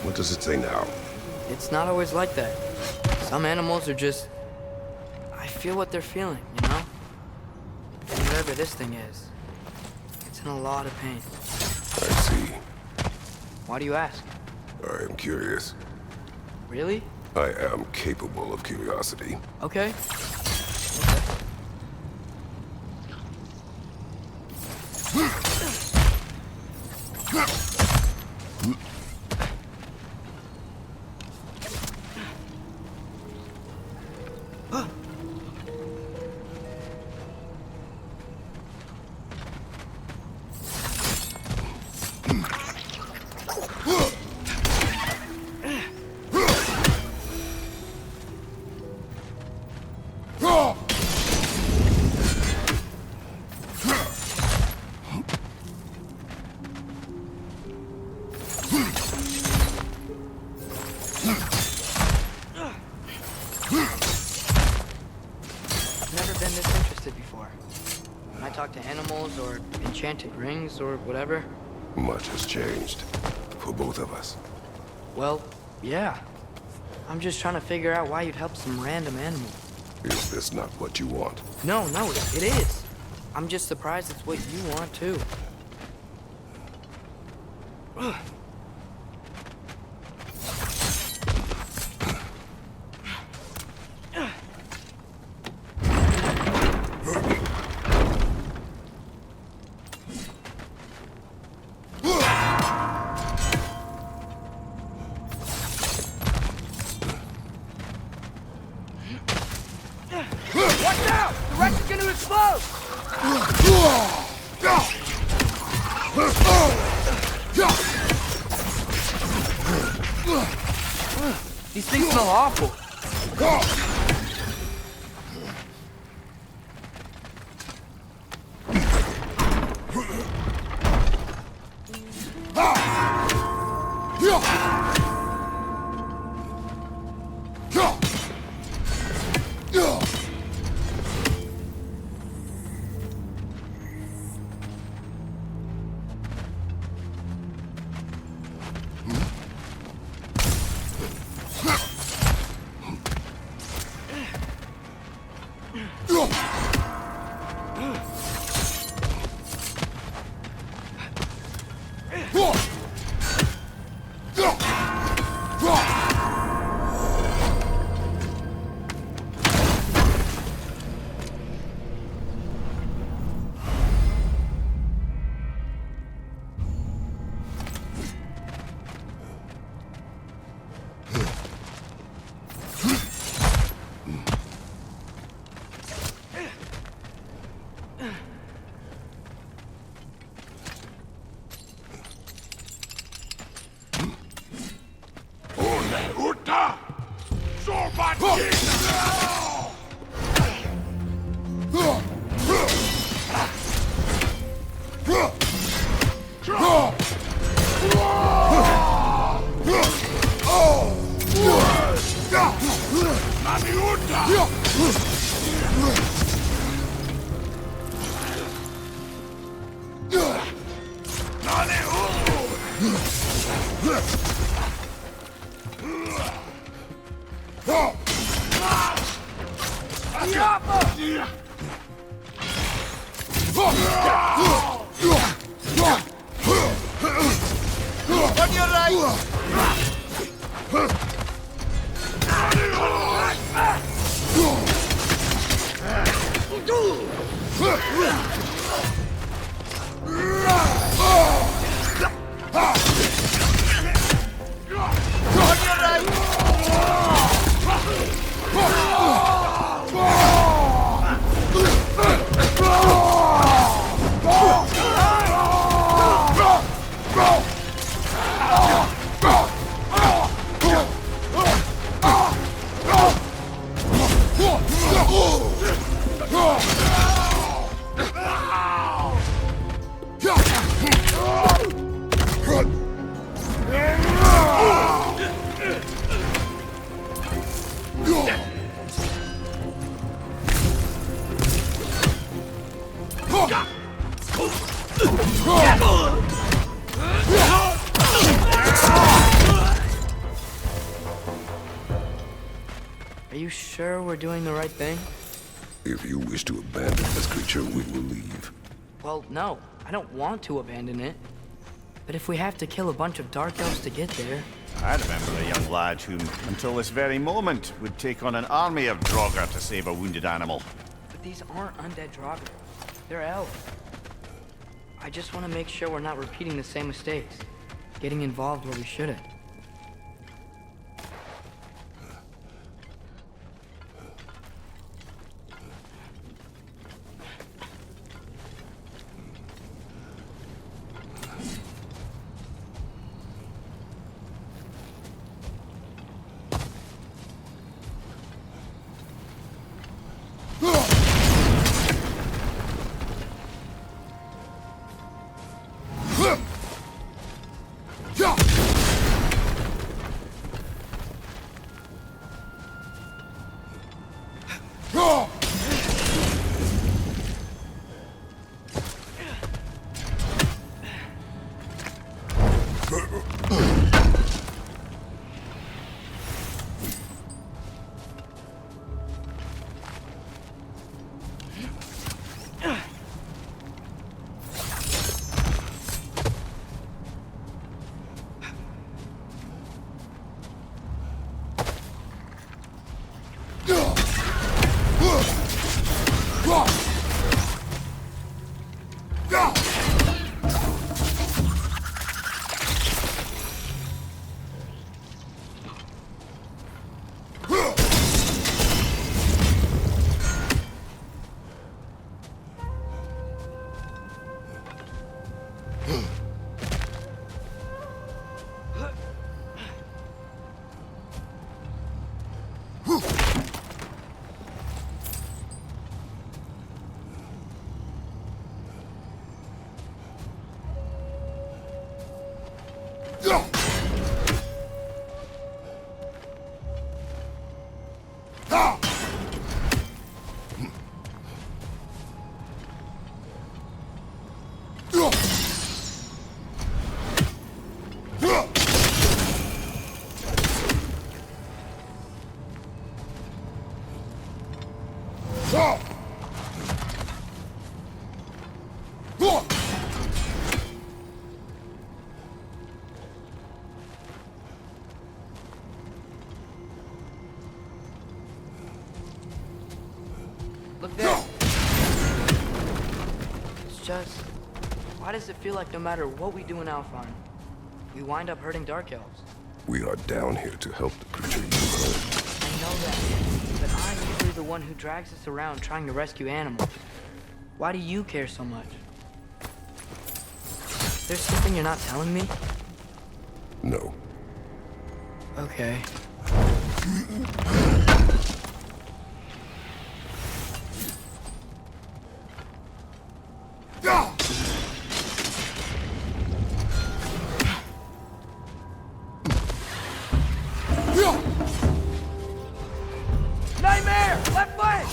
what does it say now? It's not always like that. Some animals are just feel what they're feeling, you know? And whatever this thing is, it's in a lot of pain. I see. Why do you ask? I am curious. Really? I am capable of curiosity. Okay. To animals or enchanted rings or whatever? Much has changed. For both of us. Well, yeah. I'm just trying to figure out why you'd help some random animal. Is this not what you want? No, it is. I'm just surprised it's what you want too. Watch out! The wreck is gonna explode! These things smell awful. Are you sure we're doing the right thing? If you wish to abandon this creature, we will leave. Well, no, I don't want to abandon it. But if we have to kill a bunch of Dark Elves to get there... I remember a young lad who, until this very moment, would take on an army of Draugr to save a wounded animal. But these aren't undead Draugr. They're elves. I just want to make sure we're not repeating the same mistakes. Getting involved where we shouldn't. Look there. It's just... why does it feel like no matter what we do in Alfheim, we wind up hurting Dark Elves? We are down here to help the creature move home. I know that, but I'm usually the one who drags us around trying to rescue animals. Why do you care so much? There's something you're not telling me? No. Okay. Nightmare! Left flank!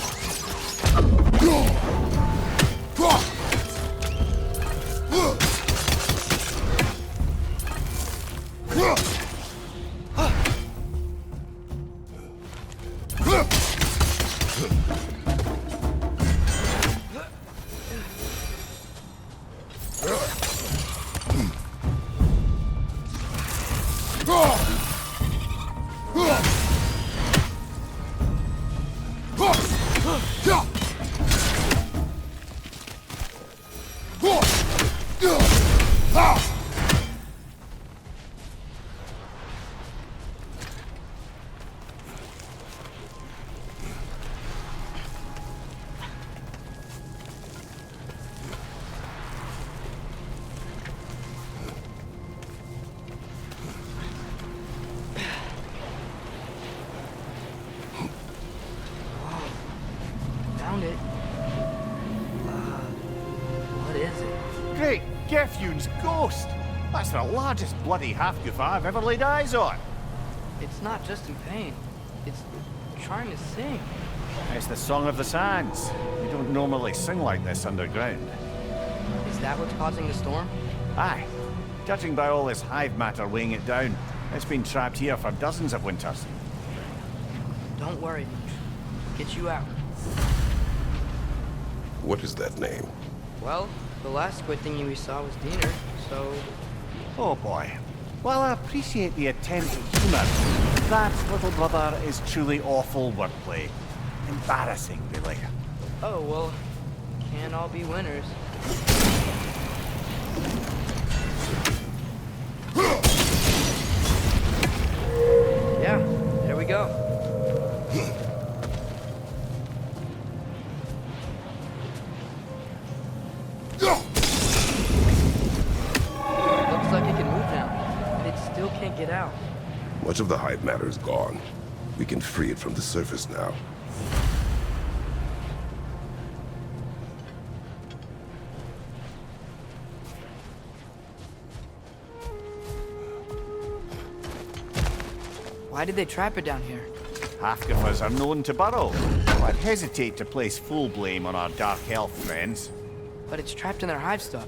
Found it. What is it? Great Gefyun's ghost! That's the largest bloody half-goof I've ever laid eyes on. It's not just in pain. It's trying to sing. It's the Song of the Sands. We don't normally sing like this underground. Is that what's causing the storm? Aye. Judging by all this hive matter weighing it down, it's been trapped here for dozens of winters. Don't worry. Get you out. What is that name? Well, the last squid thingy we saw was Diener, so... Oh boy. While I appreciate the attempt at humor, that, little brother, is truly awful wordplay. Embarrassing, really. Oh, well, can't all be winners. Yeah, there we go. Looks like it can move now, but it still can't get out. Much of the hive matter is gone. We can free it from the surface now. Why did they trap it down here? Half-giffers are known to burrow, so I'd hesitate to place full blame on our Dark Elf friends. But it's trapped in their hive stuff.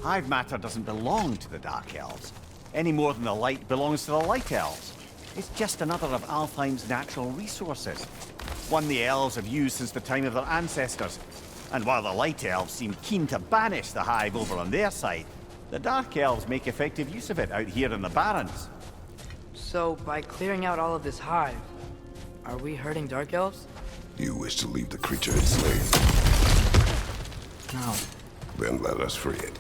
Hive matter doesn't belong to the Dark Elves, any more than the light belongs to the Light Elves. It's just another of Alfheim's natural resources, one the elves have used since the time of their ancestors. And while the Light Elves seem keen to banish the hive over on their side, the Dark Elves make effective use of it out here in the Barrens. So, by clearing out all of this hive, are we hurting Dark Elves? You wish to leave the creature enslaved? No. Then let us free it.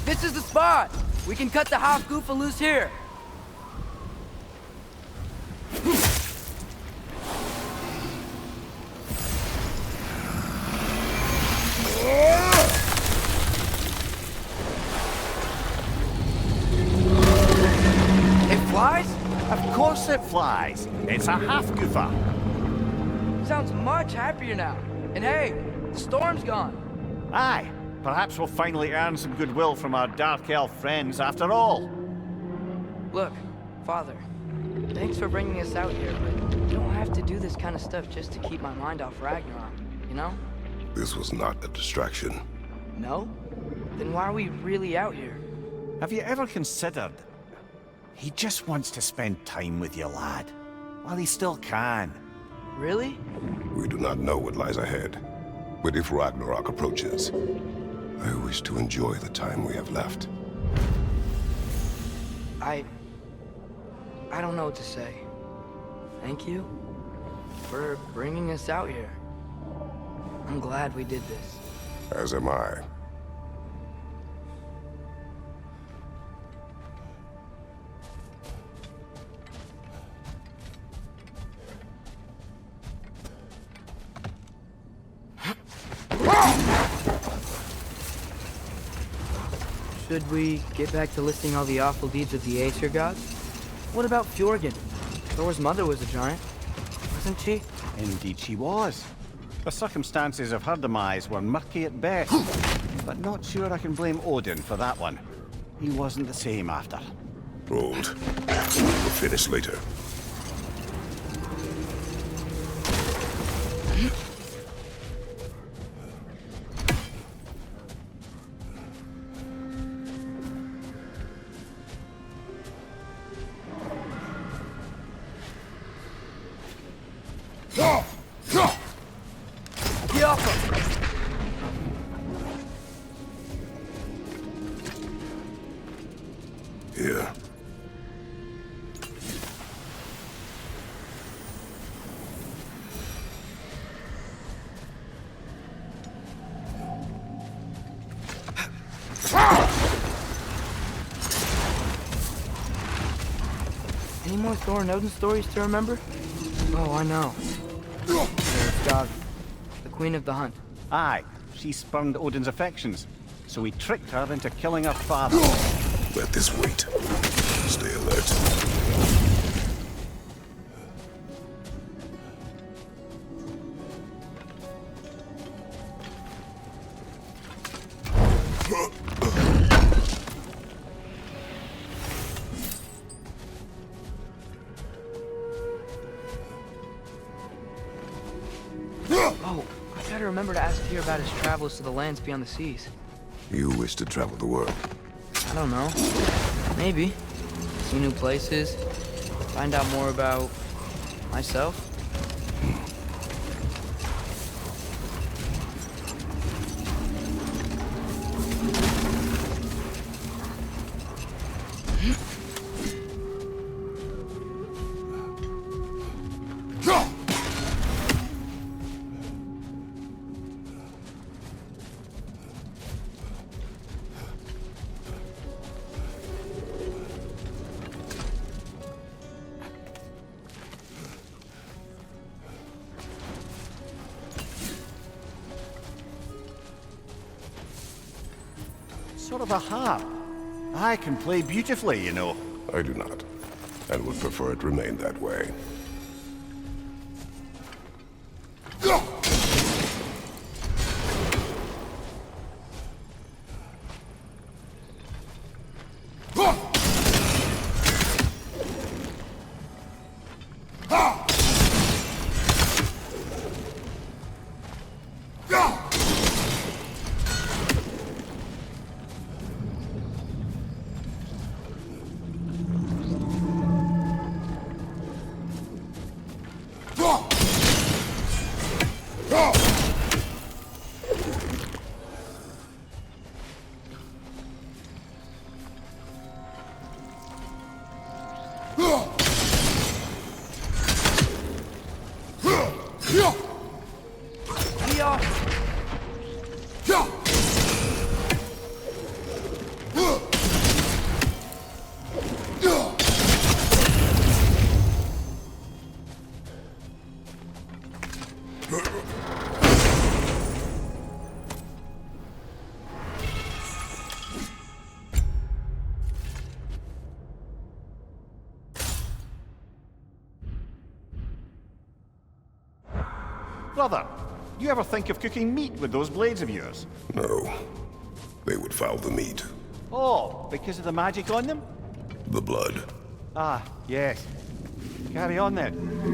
This is the spot! We can cut the half goofa loose here. It flies? Of course it flies. It's a half goofa. Sounds much happier now. And hey, The storm's gone. Aye, perhaps we'll finally earn some goodwill from our Dark Elf friends after all. Look, Father, thanks for bringing us out here, but you don't have to do this kind of stuff just to keep my mind off Ragnarok, you know? This was not a distraction. No? Then why are we really out here? Have you ever considered... He just wants to spend time with you, lad. While he still can. Really? We do not know what lies ahead. But if Ragnarok approaches, I wish to enjoy the time we have left. I don't know what to say. Thank you for bringing us out here. I'm glad we did this. As am I. Should we get back to listing all the awful deeds of the Aesir gods? What about Fjorgen? Thor's mother was a giant, wasn't she? Indeed she was. The circumstances of her demise were murky at best, but not sure I can blame Odin for that one. He wasn't the same after. Hold. We'll finish later. Here. Any more Thor and Odin stories to remember? Oh, I know. There's Gavi, the queen of the hunt. Aye, she spurned Odin's affections, so he tricked her into killing her father. Let this wait. Stay alert. Oh, I gotta remember to ask Tyr about his travels to the lands beyond the seas. You wish to travel the world. I don't know. Maybe. See new places. Find out more about myself. Sort of a harp. I can play beautifully, you know. I do not, and would prefer it remain that way. Brother, Do you ever think of cooking meat with those blades of yours? No. They would foul the meat. Oh, because of the magic on them? The blood. Ah, yes. Carry on then.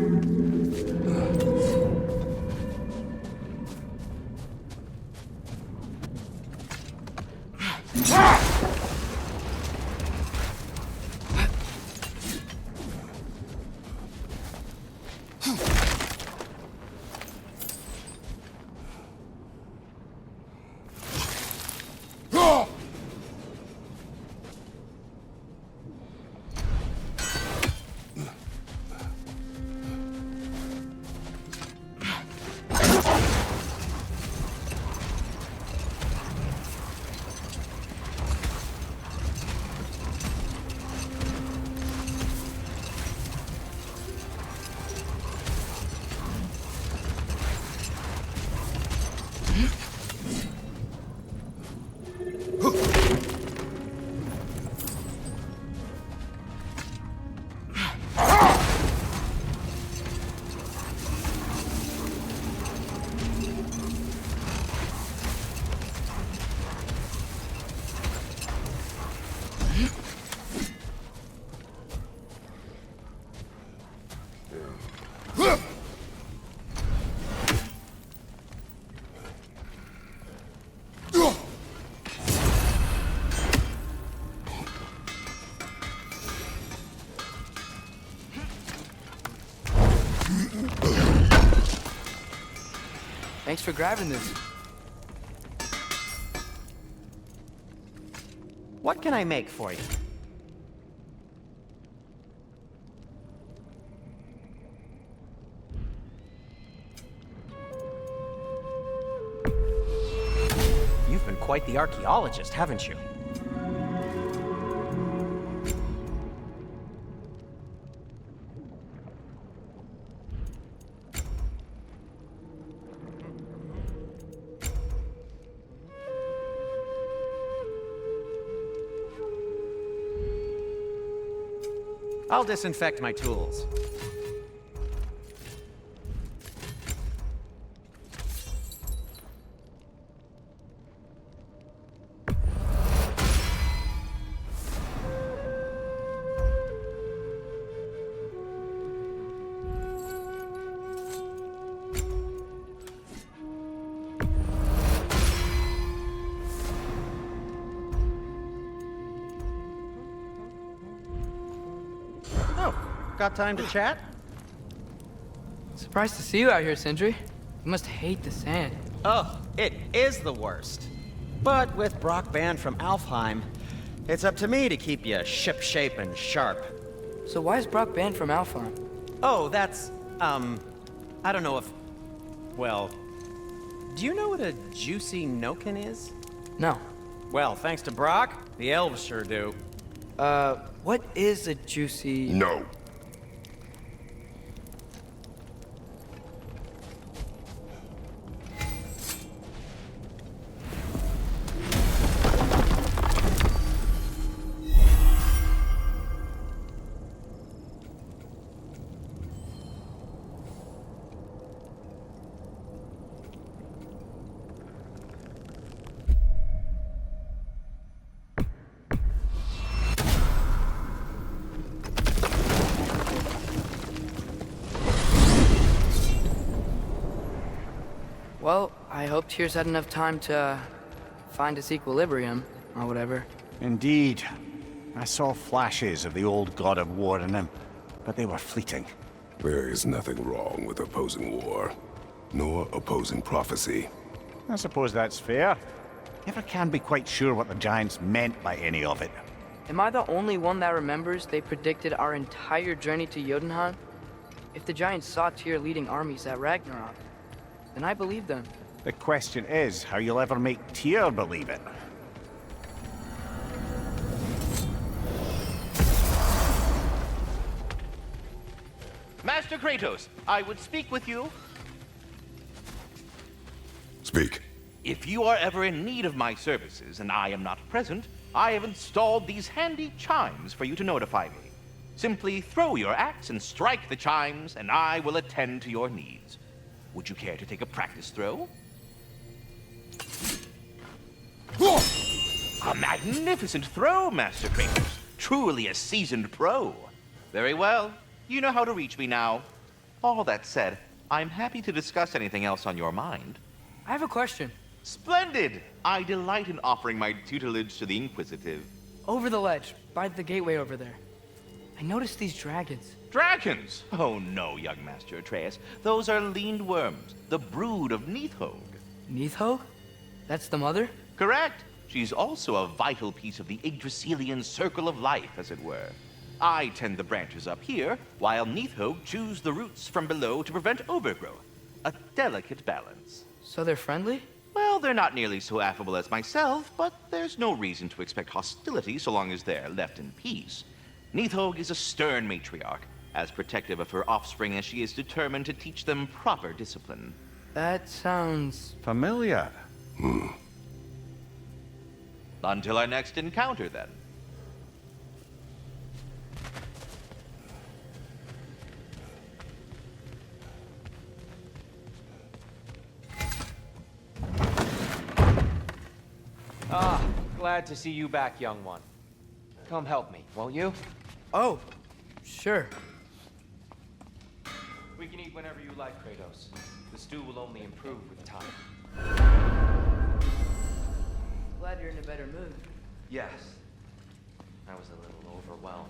Thanks for grabbing this. What can I make for you? You've been quite the archaeologist, haven't you? I'll disinfect my tools. Got time to chat? Surprised to see you out here, Sindri. You must hate the sand. Oh, it is the worst. But with Brock banned from Alfheim, it's up to me to keep you shipshape and sharp. So why is Brock banned from Alfheim? Oh, that's, I don't know if... Well, do you know what a juicy Noken is? No. Well, thanks to Brock, the elves sure do. What is a juicy... No. Well, I hope Tyr's had enough time to find its equilibrium, or whatever. Indeed. I saw flashes of the old God of War in him, but they were fleeting. There is nothing wrong with opposing war, nor opposing prophecy. I suppose that's fair. Never can be quite sure what the Giants meant by any of it. Am I the only one that remembers they predicted our entire journey to Jotunheim? If the Giants saw Tyr leading armies at Ragnarok, then I believe them. The question is how you'll ever make Tyr believe it. Master Kratos, I would speak with you. Speak. If you are ever in need of my services and I am not present, I have installed these handy chimes for you to notify me. Simply throw your axe and strike the chimes, and I will attend to your needs. Would you care to take a practice throw? A magnificent throw, Master Kratos. Truly a seasoned pro. Very well. You know how to reach me now. All that said, I'm happy to discuss anything else on your mind. I have a question. Splendid! I delight in offering my tutelage to the inquisitive. Over the ledge, by the gateway over there. I noticed these dragons. Dragons? Oh no, young Master Atreus. Those are leaned worms, the brood of Neithog. Neithog? That's the mother? Correct. She's also a vital piece of the Yggdrasilian circle of life, as it were. I tend the branches up here, while Neithog chews the roots from below to prevent overgrowth. A delicate balance. So they're friendly? Well, they're not nearly so affable as myself, but there's no reason to expect hostility so long as they're left in peace. Neithog is a stern matriarch, as protective of her offspring as she is determined to teach them proper discipline. That sounds... Familiar. Until our next encounter, then. Ah, glad to see you back, young one. Come help me, won't you? Oh, sure. We can eat whenever you like, Kratos. The stew will only improve with time. Glad you're in a better mood. Yes. I was a little overwhelmed.